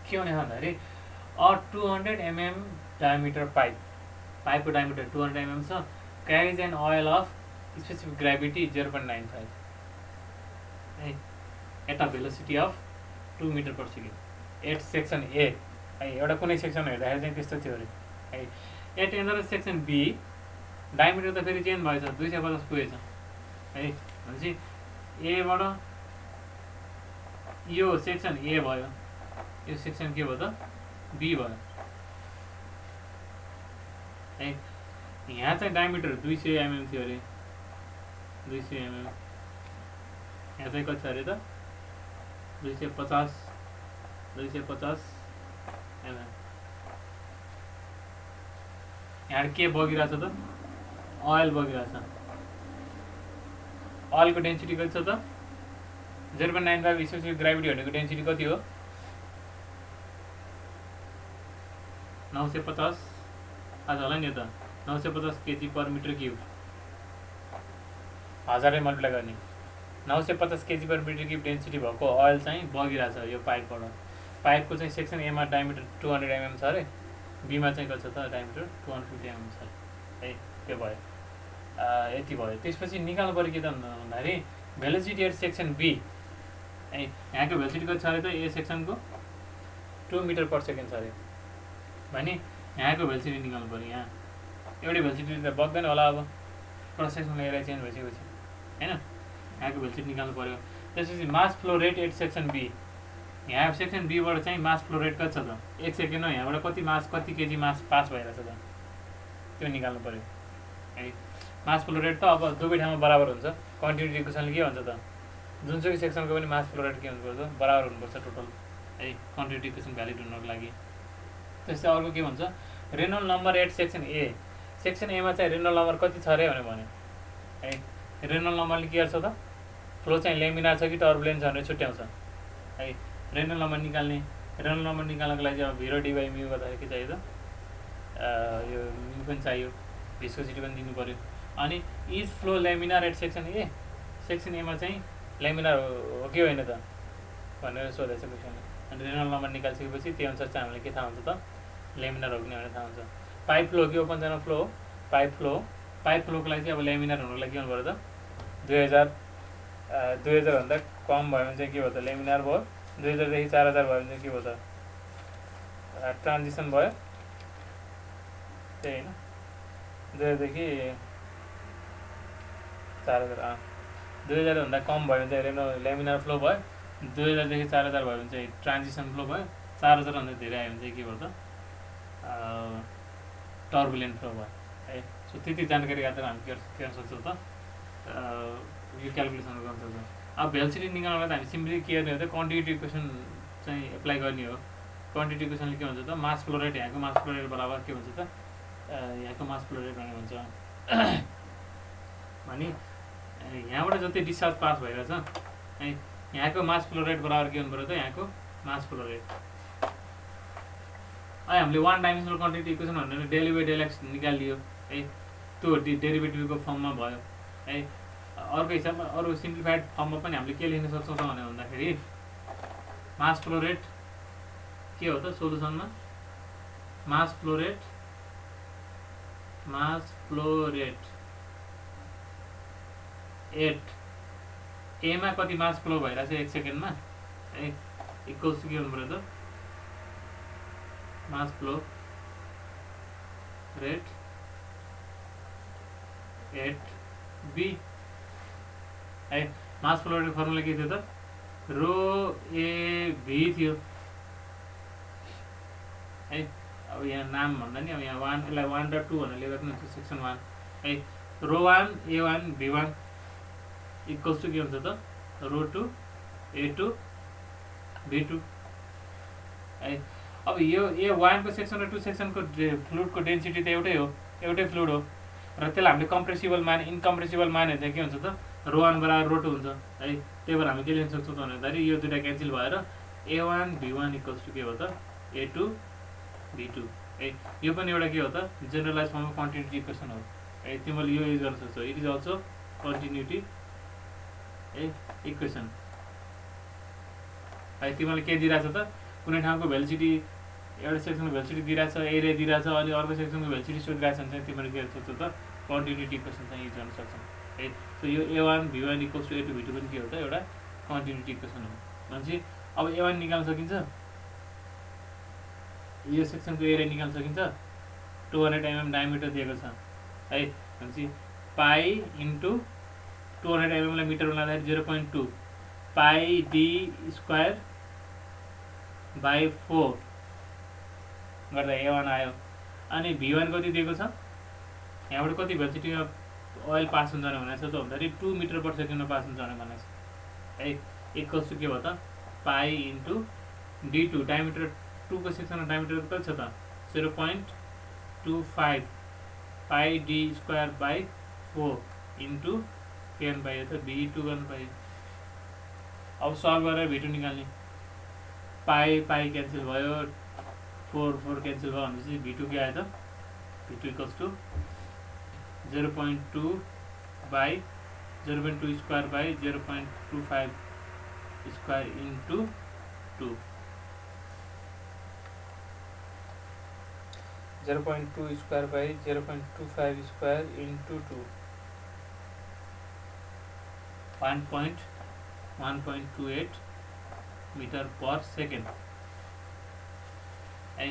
के भने भन्दाखेरि अ 200 mm डायमिटर पाइपको डायमिटर 200 mm छ carries an oil of specific gravity 0.95 है at a velocity of 2 metre per second at section A है एउटा कुनै सेक्सन हेर्दाखेरि चाहिँ त्यस्तो थियो अरे है at another section B diameter त फेरि चेन्ज भएछ 250 पुगेछ है भनेपछि एबाट यो सेक्सन ए भयो यो सेक्सन के भयो त बी भयो है यहाँ चाहिँ डायमिटर 200 mm थियो अरे 200 mm यहाँ चाहिँ कति छ अरे त 250 mm यहाँ के बगिरहेछ त ओइल बगिरहेछ ओइलको डेन्सिटी कति छ त 0.95 स्पेसिफिक ग्राभिटी भनेको डेन्सिटी कति हो 950 आज होला नि त 950 kg per metre cube 1000 multiply गर्ने 950 kg per metre cube density भएको ओइल चाहिँ बगिरहेछ यो पाइपबाट पाइपको चाहिँ सेक्सन एमा डायमिटर 200 mm छ अरे बीमा चाहिँ कति छ त डायमिटर 250 mm छ है त्यो भयो यति भयो त्यसपछि निकाल्नु पऱ्यो के त भन्दाखेरि भेलोसिटी एट सेक्सन बी है यहाँको भेलोसिटी कति छ अरे त ए सेक्सनको 2 मिटर पर सेकेन्ड छ अरे भने यहाँको भेलोसिटी निकाल्नु पऱ्यो यहाँ एउटै भेलोसिटी त बग्दैन होला अब क्रस सेक्सन एरिया चेन्ज भइसकेपछि होइन यहाँको भेलोसिटी निकाल्नु पऱ्यो त्यसपछि mass flow rate at section B यहाँ सेक्सन बीबाट चाहिँ मास फ्लो रेट कति छ त 1 सेकेन्डमा यहाँबाट कति केजी मास पास भइरहेछ त त्यो निकाल्नु पऱ्यो है मास फ्लो रेट त अब दुवै ठाउँमा बराबर हुन्छ कन्टिन्युटी इक्वेसनले के भन्छ त जुनसुकै सेक्सनको पनि मास फ्लो रेट के हुनुपर्छ बराबर हुनुपर्छ टोटल है कन्टिन्युटी इक्वेसन भ्यालिड हुनको लागि त्यस्तै अर्को के भन्छ रेनोल्ड नम्बर एट सेक्सन एमा चाहिँ रेनोल्ड नम्बर कति छ अरे भने है रेनोल्ड नम्बरले के गर्छ त फ्लो चाहिँ लेमिनार छ कि टर्बुलेन्स छ भनेर छुट्याउँछ है रेनोल्ड नम्बर निकाल्नको लागि अब भिरो डी बाई म्यू गर्दाखेरि के चाहियो त यो म्यू पनि चाहियो भिस्कोसिटी पनि दिनु पऱ्यो अनि is flow laminar at section एमा चाहिँ लेमिनार हो कि होइन त भनेर सोधेछ क्वेसनले अनि रेनोल्ड नम्बर निकालिसकेपछि त्यो अनुसार चाहिँ हामीले के थाहा हुन्छ त लेमिनार हो कि भनेर थाहा हुन्छ पाइप फ्लो कि ओपन च्यानल फ्लो पाइप फ्लोको लागि चाहिँ अब लेमिनार हुनुको लागि के हुनु पऱ्यो त 2000 भन्दा कम भयो भने चाहिँ के भयो त लेमिनार भयो 2000 देखि 4000 भयो भने चाहिँ के भयो त ट्रान्जिसन भयो त्यही होइन 2000 देखि 4000 2000 भन्दा कम भयो भने चाहिँ लेमिनार फ्लो भयो 2000 देखि 4000 भयो भने चाहिँ ट्रान्जिसन फ्लो भयो 4000 भन्दा धेरै आयो भने चाहिँ के भयो त टर्बुलेन्ट फ्लो भयो है सो त्यति जानकारी राखेर हामी के गर्न सक्छौँ त यो क्यालकुलेसन गर्न सक्छौँ अब भेलोसिटी निकाल्नलाई त हामी सिम्पली के गर्ने हो त कन्टिन्युटी इक्वेसन चाहिँ एप्लाई गर्ने हो कन्टिन्युटी इक्वेसनले के भन्छ त मास फ्लो रेट यहाँको मास फ्लो रेट बराबर के भन्छ त यहाँको मास फ्लो रेट भनेर भन्छ भने यहाँबाट जति डिस्चार्ज पास भइरहेछ है यहाँको मास फ्लो रेट बराबर के हुनु पऱ्यो त यहाँको मास फ्लो रेट हामीले 1 डाइमेन्सनल कन्टिन्युटी इक्वेसन भनेर डेली बाई डेल एक्स निकालियो है त्यो डेरिभेटिभको फर्ममा भयो है अर्को हिसाबमा अरू सिम्प्लिफाइड फर्ममा पनि हामीले के लेख्न सक्छौँ भनेर भन्दाखेरि मास फ्लो रेट के हो त सोलुसनमा मास फ्लो रेट एट एमा कति मास फ्लो भइरहेछ 1 सेकेन्डमा है इक्वल्स टु के हुनु पऱ्यो त mass flow rate at B है मास फ्लो रेट फर्मुला के थियो त रो ए भी थियो है अब यहाँ नाम भन्दा नि अब यहाँ 1 यसलाई 1 र 2 भनेर लेख्दा पनि हुन्छ सेक्सन 1 है रो 1 A1 B1 इक्वल्स टु के हुन्छ त रो 2 A2 B2 है अब यो A1 को सेक्सन र 2 सेक्सनको फ्लुइडको डेन्सिटी त एउटै फ्लुइड हो र त्यसलाई हामीले कम्प्रेसिबल मान इनकम्प्रेसिबल मान्यो भने के हुन्छ त रो 1 बराबर रो 2 हुन्छ है त्यही भएर हामी के लेख्न सक्छौँ त भन्दाखेरि यो दुईटा क्यान्सल भएर A1 B1 इक्वल्स टु के हो त A2 B2 है यो पनि एउटा के हो त जेनरलाइज फर्ममा कन्टिन्युटी इक्वेसन हो है तिमीले यो युज गर्न सक्छौ it is also continuity equation है तिमीलाई के दिइरहेछ त कुनै ठाउँको भेलोसिटी एउटा सेक्सनको भेलोसिटी दिइरहेछ एरिया दिइरहेछ अनि अर्को सेक्सनको भेलोसिटी सोधिरहेछ भने चाहिँ तिमीले के सोध्छौ त कन्टिन्युटी इक्वेसन चाहिँ युज गर्न सक्छौ है। सो यो a1 v1 equals to a2 v2 पनि के हो त एउटा कन्टिन्युटी इक्वेसन हो भनेपछि अब a1 निकाल्न सकिन्छ यो सेक्सनको एरिया निकाल्न सकिन्छ 200 mm डायमिटर दिएको छ है भनेपछि पाई इन्टु 200 mm लाई मिटर बनाउँदाखेरि 0.2 पाई डी स्क्वायर बाई 4 गर्दा a1 आयो। अनि v1 कति दिएको छ यहाँबाट कति भेलोसिटीमा ओइल पास हुन्छ भनेको छ त भन्दाखेरि 2 मिटर पर सेकेन्डमा पास हुन्छ भनेको छ है इक्वल्स टु के भयो त पाई इन्टु d2 डायमिटर 2 को सेक्सनमा डायमिटर कति छ त 0.25 पाई डी स्क्वायर बाई 4 इन्टु के गर्नु पाइयो त v2 गर्नु पाइयो। अब सल्भ गरेर v2 निकाल्ने पाई पाई क्यान्सल भयो 4 क्यान्सल भयो भनेपछि v2 के आयो त v2 equals to 0.2 by 0.2 square by 0.25 square into 2 0.2 square by 0.25 square into 2 1.28 metre per second है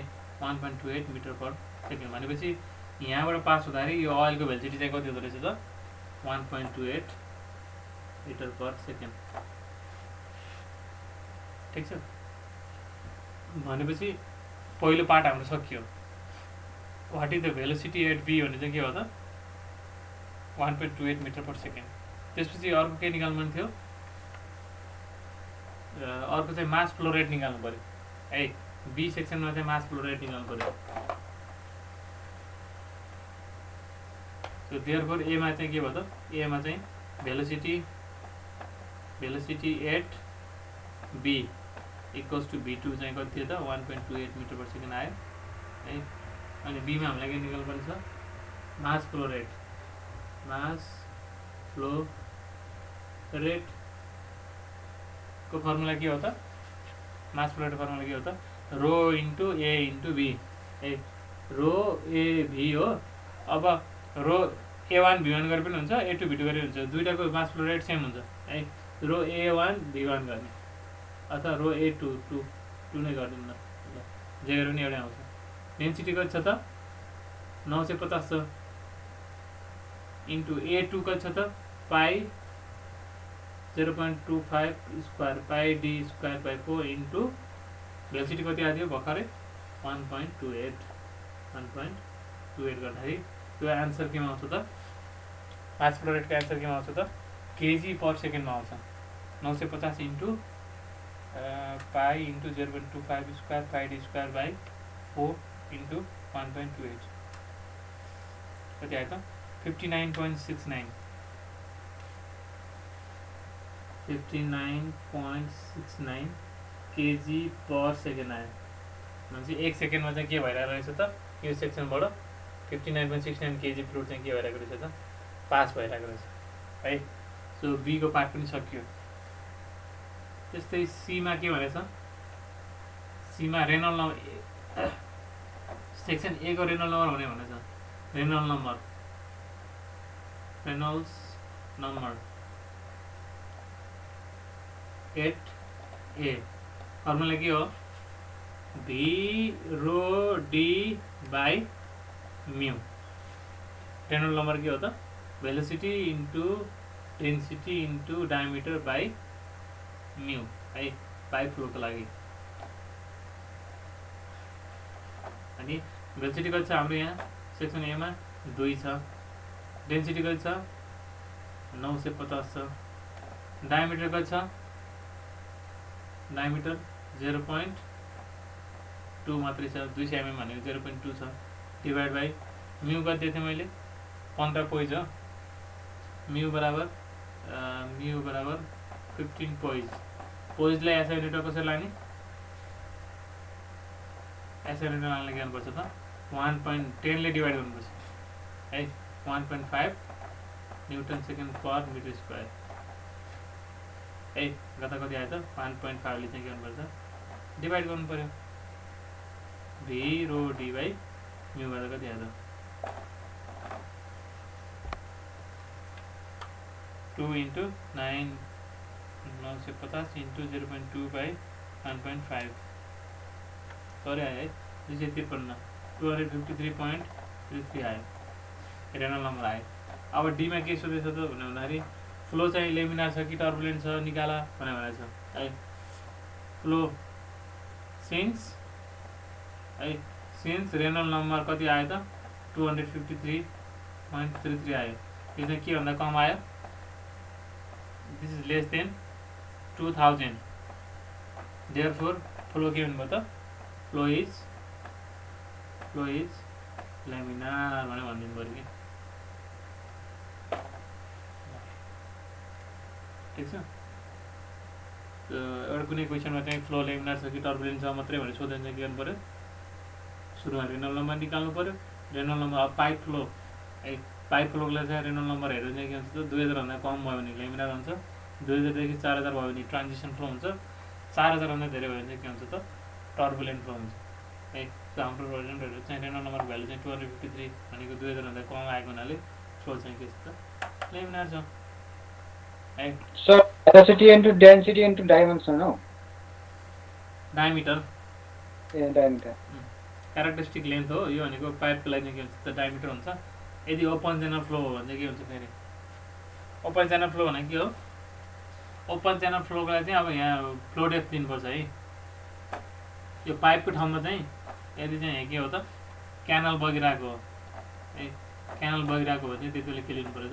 1.28 मिटर पर सेकेन्ड भनेपछि यहाँबाट पास हुँदाखेरि यो ओइलको भेलोसिटी चाहिँ कति हुँदो रहेछ त 1.28 मिटर पर सेकेन्ड ठिक छ। भनेपछि पहिलो पार्ट हाम्रो सकियो। What is the velocity at B भने चाहिँ के हो त 1.28 मिटर पर सेकेन्ड। त्यसपछि अर्को के निकाल्नु मन थियो अर्को चाहिँ मास फ्लो रेट निकाल्नु पर्यो है बी सेक्सनमा चाहिँ मास फ्लो रेट निकाल्नु पर्यो। सो देयरफोर ए मा चाहिँ के भयो त ए मा चाहिँ velocity at B equals to v2 चाहिँ कति थियो त 1.28 मिटर पर सेकेन्ड आयो है। अनि बीमा हामीलाई के निकाल्नु पर्ने छ मास फ्लो रेट को फर्मुला के हो त मास फ्लो रेट फर्मुला के हो त रो इन्टु ए इन्टु बी है रो ए भी हो। अब रो a1 v1 गरे पनि हुन्छ a2 v2 गरे हुन्छ दुईटाको मास फ्लो रेट सेम हुन्छ है रो a1 v1 गर्ने अथवा रो a2 2 नै गरिदिनु ल जे गरे पनि एउटै आउँछ। डेन्सिटी कति छ त 950 छ इन्टु a2 कति छ त पाई 0.25 square pi D square by 4 into velocity कति आयो भर्खरै 1.28 गर्दाखेरि त्यो एन्सर केमा आउँछ त मास फ्लो रेटको एन्सर केमा आउँछ त केजी पर सेकेन्डमा आउँछ 950 into pie into 0.25 square pi D square by 4 into 1.28 कति आयो त 59.69 केजी पर सेकेन्ड आयो भनेपछि 1 सेकेन्डमा चाहिँ के भइरहेको रहेछ त यो सेक्सनबाट 59.69 केजी फ्लुइड चाहिँ के भइरहेको रहेछ त पास भइरहेको रहेछ है। सो बी को पार्ट पनि सकियो। त्यस्तै सीमा के भनेछ सीमा रेनल्ड नम्बर सेक्सन ए को रेनल्ड नम्बर हुने भनेछ रेनल्ड्स नम्बर 8 ए फर्मुला के हो v rho D by mu Reynolds number के हो त velocity into density into diameter by mu है बाई फ्लोको लागि। अनि भेलोसिटी कति छ हाम्रो यहाँ सेक्सन ए मा 2 छ डेन्सिटी कति छ 950 छ डायमिटर कति छ डायमिटर 0.2 मात्रै छ 200 mm भनेको 0.2 छ डिभाइड बाई म्यू कति दिएको थिएँ मैले 15 पोइज हो म्यू बराबर 15 पोइजलाई एसआई युनिटमा कसरी लाने एसआई युनिटमा लानलाई के गर्नुपर्छ त 1.10 ले डिभाइड गर्नुपर्छ है 1.5 newton second per metre square है कता कति आयो त 1.5 ले चाहिँ के गर्नुपर्छ डिभाइड गर्नु पर्यो v रो d बाई म्यु गर्दा कति आयो त 2 into 9 950 into 0.2 by 1.5 सरी आयो है 253 253.33 आयो रेनल नम्बर आयो अब डी मा के सोधेछ त भन्दाखेरि फ्लो चाहिँ लेमिनार छ कि टर्बुलेन्ट छ निकाला भनेर छ है फ्लो सिन्स है सिन्स रेनल नम्बर कति आयो त 253.33 आयो यो चाहिँ के भन्दा कम आयो this is less than 2000 therefore flow के भन्नुभयो त flow is laminar भनेर भनिदिनु पर्यो कि ठीक छ एउटा कुनै क्वेसनमा चाहिँ फ्लो लेमिनार छ कि टर्बुलेन्ट छ मात्रै भनेर सोध्दा चाहिँ के गर्नु पर्यो सुरुमा रेनल नम्बर निकाल्नु पर्यो रेनल नम्बर अब पाइप फ्लो है पाइप फ्लोलाई चाहिँ रेनल नम्बर हेरेर चाहिँ के हुन्छ त 2000 भन्दा कम भयो भने लेमिनार हुन्छ 2000 देखि 4000 भयो भने ट्रान्जिसन फ्लो हुन्छ 4000 भन्दा धेरै भयो भने चाहिँ के हुन्छ त टर्बुलेन्ट फ्लो हुन्छ है सो हाम्रो प्रोजेक्टहरु चाहिँ रेनल नम्बर भ्यालु चाहिँ 253 भनेको 2000 भन्दा कम आएको हुनाले फ्लो चाहिँ के छ त लेमिनार छ है so velocity into density into dimension हो डायमिटर ए diameter क्यारेक्टरिस्टिक लेन्थ हो यो भनेको पाइपको लागि चाहिँ के हुन्छ त डायमिटर हुन्छ यदि ओपन च्यानल फ्लो हो भने चाहिँ के हुन्छ फेरि ओपन च्यानल फ्लो भनेको के हो ओपन च्यानल फ्लोको लागि चाहिँ अब यहाँ फ्लो डेप्थ दिनुपर्छ है यो पाइपको ठाउँमा चाहिँ यदि चाहिँ यहाँ के हो त क्यानल बगिरहेको हो है क्यानल बगिरहेको हो भने त्यतिबेला के लिनु पर्यो त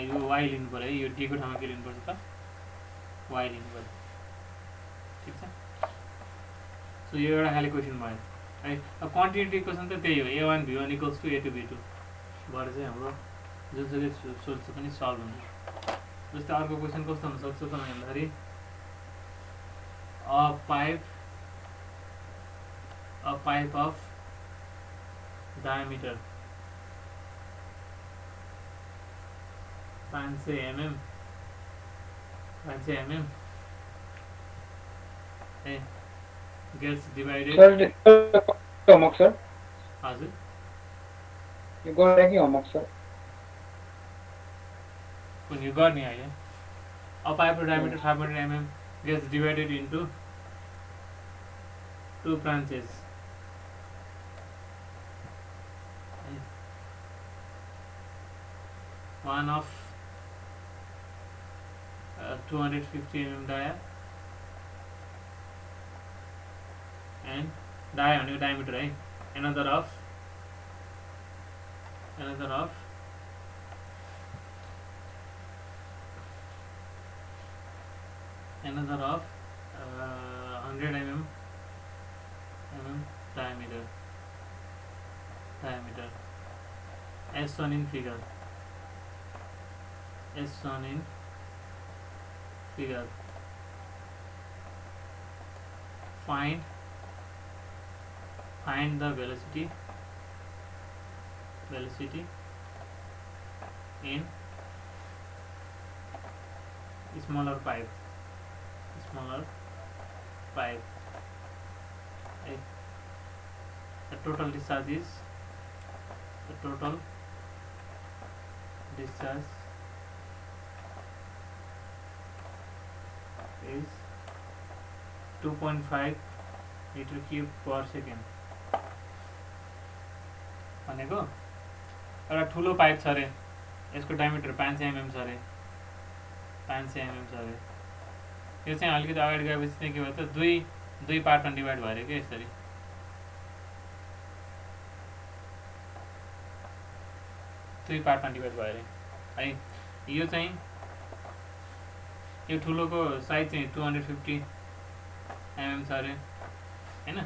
यो वाइ लिनु पर्यो है यो डीको ठाउँमा के लिनुपर्छ त वाइ लिनु पर्यो ठिक छ सो यो एउटा खाली क्वेसन भयो है अब क्वान्टिटी क्वेसन त त्यही हो a1 b1 equals to a2 b2 भएर चाहिँ हाम्रो जुनसुकै सोर्स पनि सल्भ हुन्छ जस्तै अर्को क्वेसन कस्तो हुनसक्छ त भन्दाखेरि a pipe of diameter 500 mm hey gets divided sir homework sir हजुर यो गर्ने कि होमवर्क सर कुन यो गर्ने अहिले a pipe of diameter 500 mm gets divided into two branches one of 250 mm dia and dia भनेको diameter है another of 100 mm diameter as shown in figure find the velocity in smaller pipe the total discharge is 2.5 meter cube per second भनेको एउटा ठुलो पाइप छ रे यसको डायमिटर 500 mm छ रे 500 mm छ रे यो चाहिँ अलिकति अगाडि गएपछि चाहिँ के भयो त दुई पार्टमा डिभाइड भयो रे के यसरी दुई पार्टमा डिभाइड भयो रे है यो चाहिँ यो ठुलोको साइज चाहिँ 250 mm छ रे हैन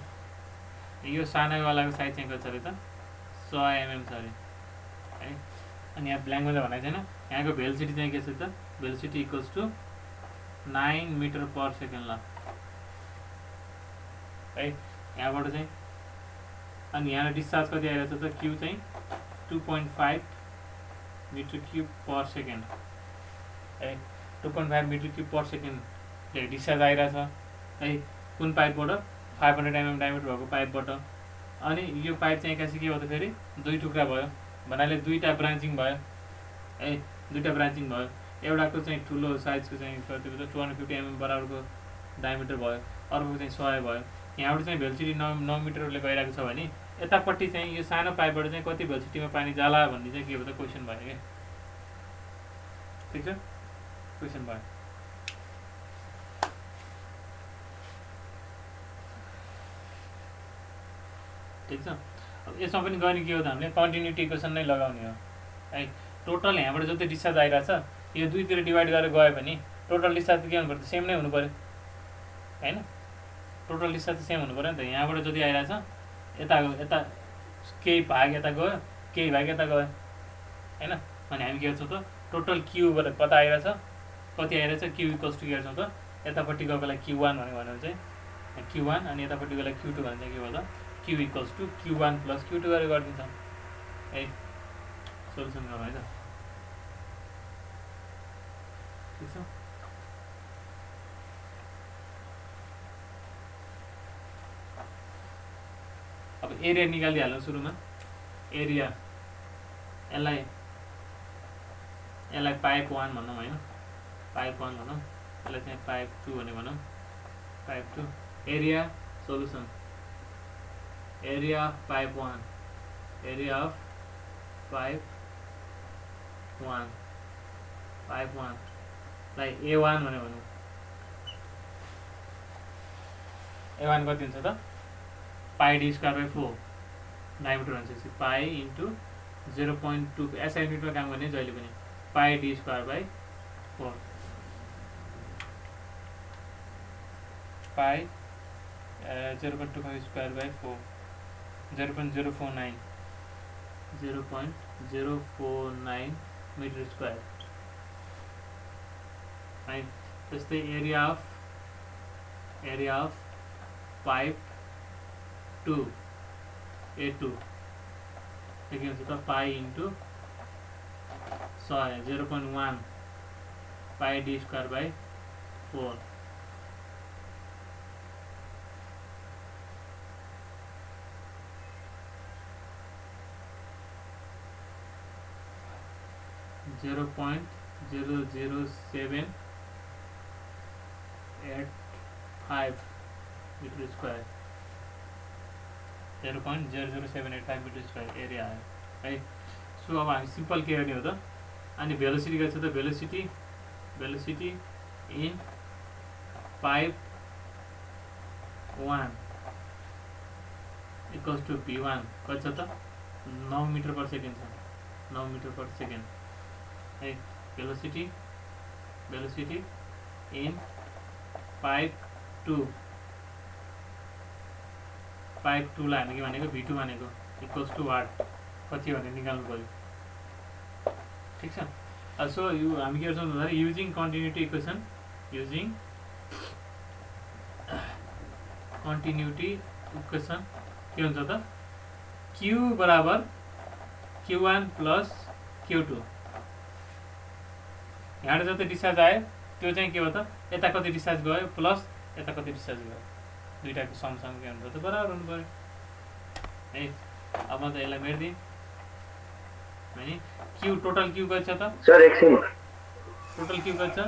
यो सानोवालाको साइज चाहिँ कति छ रे त 100 mm छ रे है अनि यहाँ ब्ल्याङ्कमा त भनेको छैन यहाँको भेलोसिटी चाहिँ के छ त velocity equals to 9 metre per second ल है यहाँबाट चाहिँ अनि यहाँ डिस्चार्ज कति आइरहेछ त क्यू चाहिँ 2.5 मिटर क्यूब पर सेकेन्ड है 2.5 metre cube per second discharge आइरहेछ है कुन पाइपबाट 500 mm डायमिटर भएको पाइपबाट। अनि यो पाइप चाहिँ एक्कासी के भयो त फेरि दुई टुक्रा भयो भन्नाले दुईवटा ब्रान्चिङ भयो है, दुईवटा ब्रान्चिङ भयो। एउटाको चाहिँ ठुलो साइजको चाहिँ कति भयो 250 mm बराबरको डायमिटर भयो, अर्को चाहिँ 100 भयो। यहाँबाट चाहिँ भेलोसिटी 9 मिटरले गइरहेको छ भने यतापट्टि चाहिँ यो सानो पाइपबाट चाहिँ कति भेलोसिटीमा पानी जाला भन्ने चाहिँ के भयो त क्वेसन भयो क्या। ठिक छ, क्वेसन भयो। ठिक छ, अब यसमा पनि गर्ने के हो त हामीले कन्टिन्युटी इक्वेसन नै लगाउने हो है। टोटल यहाँबाट जति डिस्चार्ज आइरहेछ यो दुईतिर डिभाइड गरेर गयो भने टोटल डिस्चार्ज के हुनु पर्छ, सेम नै हुनु पऱ्यो होइन। टोटल डिस्चार्ज सेम हुनु पऱ्यो नि त। यहाँबाट जति आइरहेछ यता केही भाग यता गयो केही भाग यता गयो होइन। अनि हामी के गर्छौँ त टोटल क्यूबाट कता आइरहेछ कति आइरहेछ क्यू इक्वल्स टु के गर्छौँ त यतापट्टि गएकोलाई Q1 भनेर चाहिँ Q1 अनि यतापट्टि गएकोलाई Q2 भने चाहिँ के भयो त Q equals to Q1 plus Q2 गरेर गरिदिन्छौँ है। सोल्युसन गर्नु है त। ठिक छ, अब एरिया निकालिहाल्नु सुरुमा। एरिया यसलाई पाइप 1 भनौँ होइन, पाइप 1 भनौँ, यसलाई चाहिँ पाइप 2 भने भनौँ, pipe 2। Area solution area of pipe 1, area of pipe 1 लाई A1 भने भनौँ। A1 कति हुन्छ त पाई डी स्क्वायर बाई 4 डायमिटर भनेपछि पाई इन्टु 0.2 एसआई युनिटमा काम गर्ने जहिले पनि pi D square by 4 pi 0.25 square by 4 0.049 metre square है। त्यस्तै एरिया अफ पाइप 2 A2 के हुन्छ त pi into 100 0.1 pi D square by 4 0.00785 metre square 0.00785 metre square area आयो है। सो अब हामी सिम्पल के गर्ने हो त अनि भेलोसिटी के छ त भेलोसिटी इन पाइप 1 इक्वल्स टु V1 कति छ त 9 मिटर पर सेकेन्ड छ, 9 मिटर पर सेकेन्ड है। भेलोसिटी इन पाइप 2 लाई हामी के भनेको V2 भनेको इक्वल्स टु वाट कति भनेर निकाल्नु पर्यो। ठिक छ, सो यो हामी के गर्छौँ भन्दाखेरि युजिङ कन्टिन्युटी इक्वेसन के हुन्छ त Q बराबर Q1 प्लस Q2 यहाँबाट जति डिस्चार्ज आयो त्यो चाहिँ के हो त यता कति डिस्चार्ज गयो प्लस यता कति डिस्चार्ज गयो दुईटाको समसँग के हुन्छ त बराबर हुनु पर्यो है। अब म त यसलाई मेट्दिएँ अनि क्यू टोटल क्यू कति छ त सर एकछिन टोटल क्यू कति छ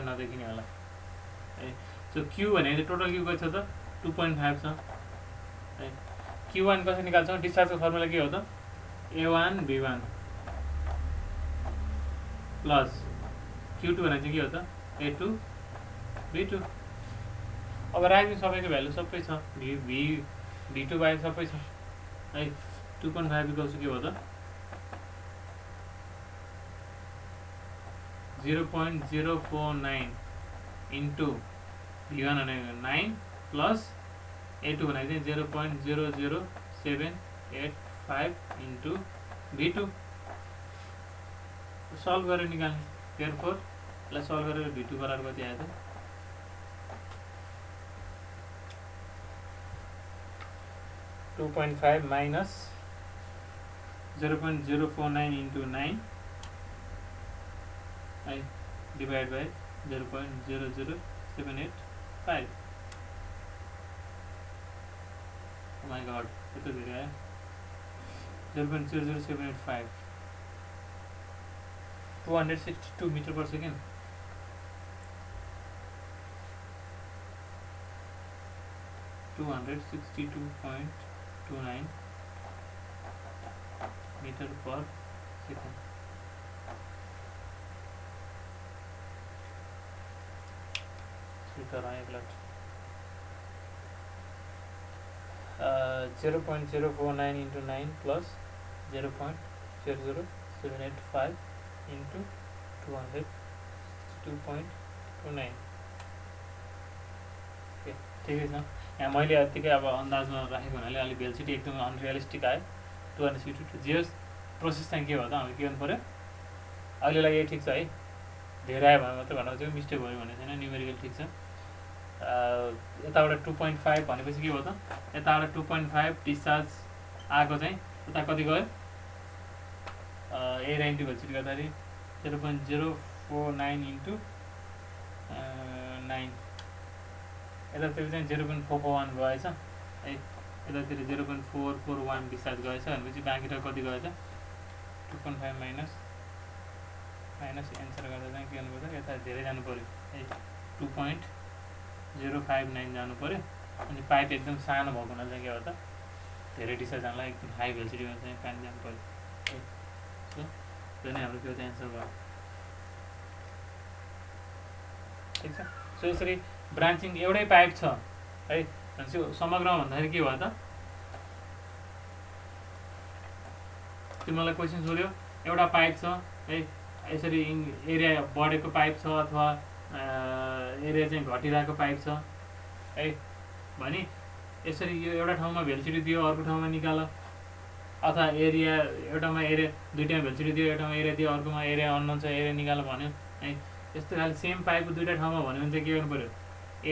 नदेखिने होला है। सो क्यू भने टोटल क्यू कति छ त 2.5 छ है। Q1 कसरी निकाल्छौँ डिस्चार्जको फर्मुला के हो त A1 B1 प्लस Q2 भने चाहिँ के हो त A2 B2। अब राख्ने सबैको भ्यालु सबै छ V2 बाहेक सबै छ है। 2.5 इक्वल्स के हो त 0.049 इन्टु V1 भनेको 9 प्लस A2 भनेको चाहिँ 0.00785 इन्टु V2 सल्भ गरेर निकाल्ने therefore लाई सल्भ गरेर v2 बराबर कति आयो त 2.5 minus 0.049 into 9 I divide by 0.00785. Oh my god, it is 0.00785. 262 meter per second. .29 meter per second. Speaker I got 0.049 into 9 plus 0.00785 into 202.29. Okay, ठीक है ना. यहाँ मैले यतिकै अब अन्दाजमा राखेको हुनाले अलिक भेलिसिटी एकदम अनरियलिस्टिक आयो 262. जियोस् प्रोसेस चाहिँ के हो त हामीले के गर्नु पऱ्यो अहिलेलाई यही ठिक छ है धेरै आयो भने मात्रै भन्नु चाहिँ मिस्टेक भयो भने छैन न्युमेरिकल ठिक छ यताबाट 2.5 भनेपछि के हो त यताबाट 2.5 डिस्चार्ज आएको चाहिँ यता कति गयो एरिया इन्टु भेलिसिटी गर्दाखेरि 0.049 इन्टु 9 यतातिर चाहिँ 0.441 गएछ है यतातिर 0.441 डिस्चार्ज गएछ भनेपछि बाँकी त कति गएछ 2.5 माइनस एन्सर गर्दा चाहिँ के गर्नु पर्छ यता धेरै जानु पऱ्यो है 2.059 जानु पऱ्यो अनि पाइप एकदम सानो भएको हुनाले चाहिँ के हो त धेरै डिस्चार्ज जानलाई एकदम हाई भेलिसिटीमा चाहिँ पानी जानु पऱ्यो सो त्यो नै हाम्रो त्यो चाहिँ एन्सर भयो ठिक छ सो यसरी ब्रान्चिङ एउटै पाइप छ है भनेपछि समग्रमा भन्दाखेरि के भयो त तिमीलाई क्वेसन सोध्यो एउटा पाइप छ है यसरी एरिया बढेको पाइप छ अथवा एरिया चाहिँ घटिरहेको पाइप छ है भने यसरी यो एउटा ठाउँमा भेलिसिटी दियो अर्को ठाउँमा निकाल अथवा एरिया एउटामा एरिया दुईटामा भेलिसिटी दियो एउटामा एरिया दियो अर्कोमा एरिया अननोन छ एरिया निकाल भन्यो है यस्तो खाले सेम पाइपको दुईटा ठाउँमा भन्यो भने चाहिँ के गर्नु पऱ्यो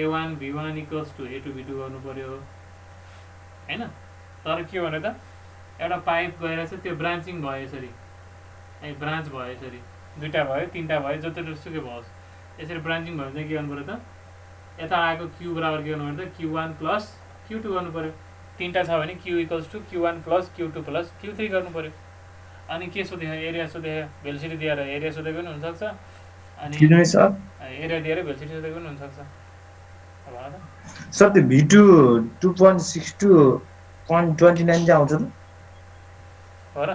A1 V1 equals to A2 V2 गर्नु पऱ्यो हैन तर के भने त एउटा पाइप गएर चाहिँ त्यो ब्रान्चिङ भयो यसरी है ब्रान्च भयो यसरी दुईटा भयो तीनटा भयो जतिसुकै भयो यसरी ब्रान्चिङ भयो चाहिँ के गर्नु पऱ्यो त यता आएको Q बराबर के गर्नु पऱ्यो त Q1 प्लस Q2 गर्नु पऱ्यो तीनटा छ भने Q equals to Q1 plus Q2 plus Q3 गर्नु पऱ्यो अनि के सोधे एरिया सोधे भेलिसिटी दिएर एरिया सोधेको पनि हुनसक्छ अनि एरिया दिएर भेलिसिटी सोधेको पनि हुनसक्छ सर त्यो V2 2.62.29 चाहिँ आउँछ त हो र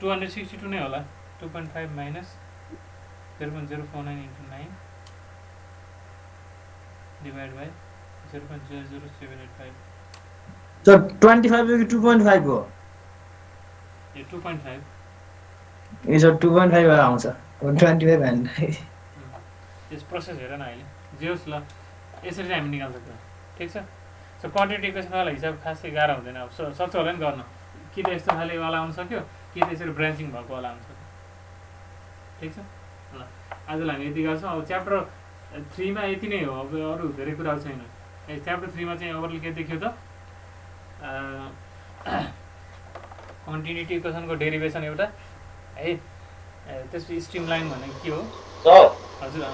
262 नै होला 2.5 minus 0.049 into 9 divide by 0.00785 sir 25 हो कि 2.5 हो यो 2.5 ए सर 2.5 आउँछ 25 भन्दा यस प्रोसेस हेर न अहिले जे होस् ल यसरी चाहिँ हामी निकाल्न सक्छौँ ठिक छ सो क्वान्टिटी इक्वेसनवाला हिसाब खासै गाह्रो हुँदैन अब सक्छ होला नि गर्न कि त यस्तो खाले वाला आउन सक्यो कि त यसरी ब्रान्चिङ भएको वाला आउन सक्यो ठिक छ ल आजलाई हामी यति गर्छौँ अब च्याप्टर 3 मा यति नै हो अब अरू धेरै कुराहरू छैन च्याप्टर 3 मा चाहिँ ओभरअल के देख्यो त कन्टिन्युटी इक्वेसनको डेरिभेसन एउटा है त्यसपछि स्ट्रिमलाइन भनेको के हो सर हजुर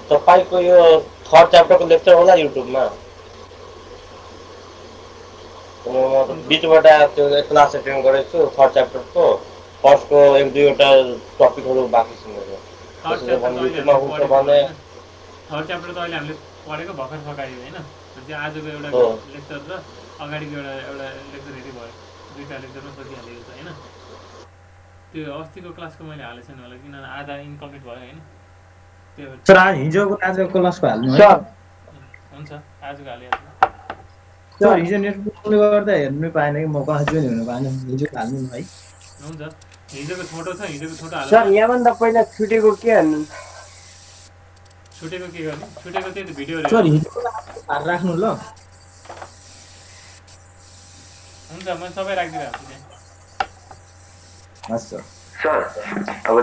तपाईको यो थर्ड च्याप्टरको लेक्चर होला युट्युबमा म बिचबाट त्यो क्लास एटेन्ड गरेको छु थर्ड च्याप्टरको फर्स्टको एक दुईवटा टपिकहरू बाँकी छ मेरो थर्ड च्याप्टर त अहिले हामीले पढेको भर्खर सकायो होइन चाहिँ आजको एउटा लेक्चर र अगाडिको एउटा लेक्चर हेरी भयो दुईवटा लेक्चरमा सकिहालेको छ होइन त्यो अस्तिको क्लासको मैले हालेको छैन होला किनभने आधा इन्कम्प्लिट भयो होइन त्यो सर हिजोको आजको क्लासको हाल्नु है हुन्छ आजको हालिहाल्छु सर हिजो नेटवर्कले गर्दा हेर्नु पाएन कि मौका जुन हुनु पाएन हिजो हाल्नु है हुन्छ हिजोको छोटो छ हिजोको छोटो हाल्नु सर यहाँभन्दा पहिला छुटेको के हाल्नु छुटेको के गर्ने छुटेको त्यही त भिडियो सर हिजोको राख्नु ल हुन्छ म सबै राखिदिइहाल्छु त्यहाँ हस् सर। सर अब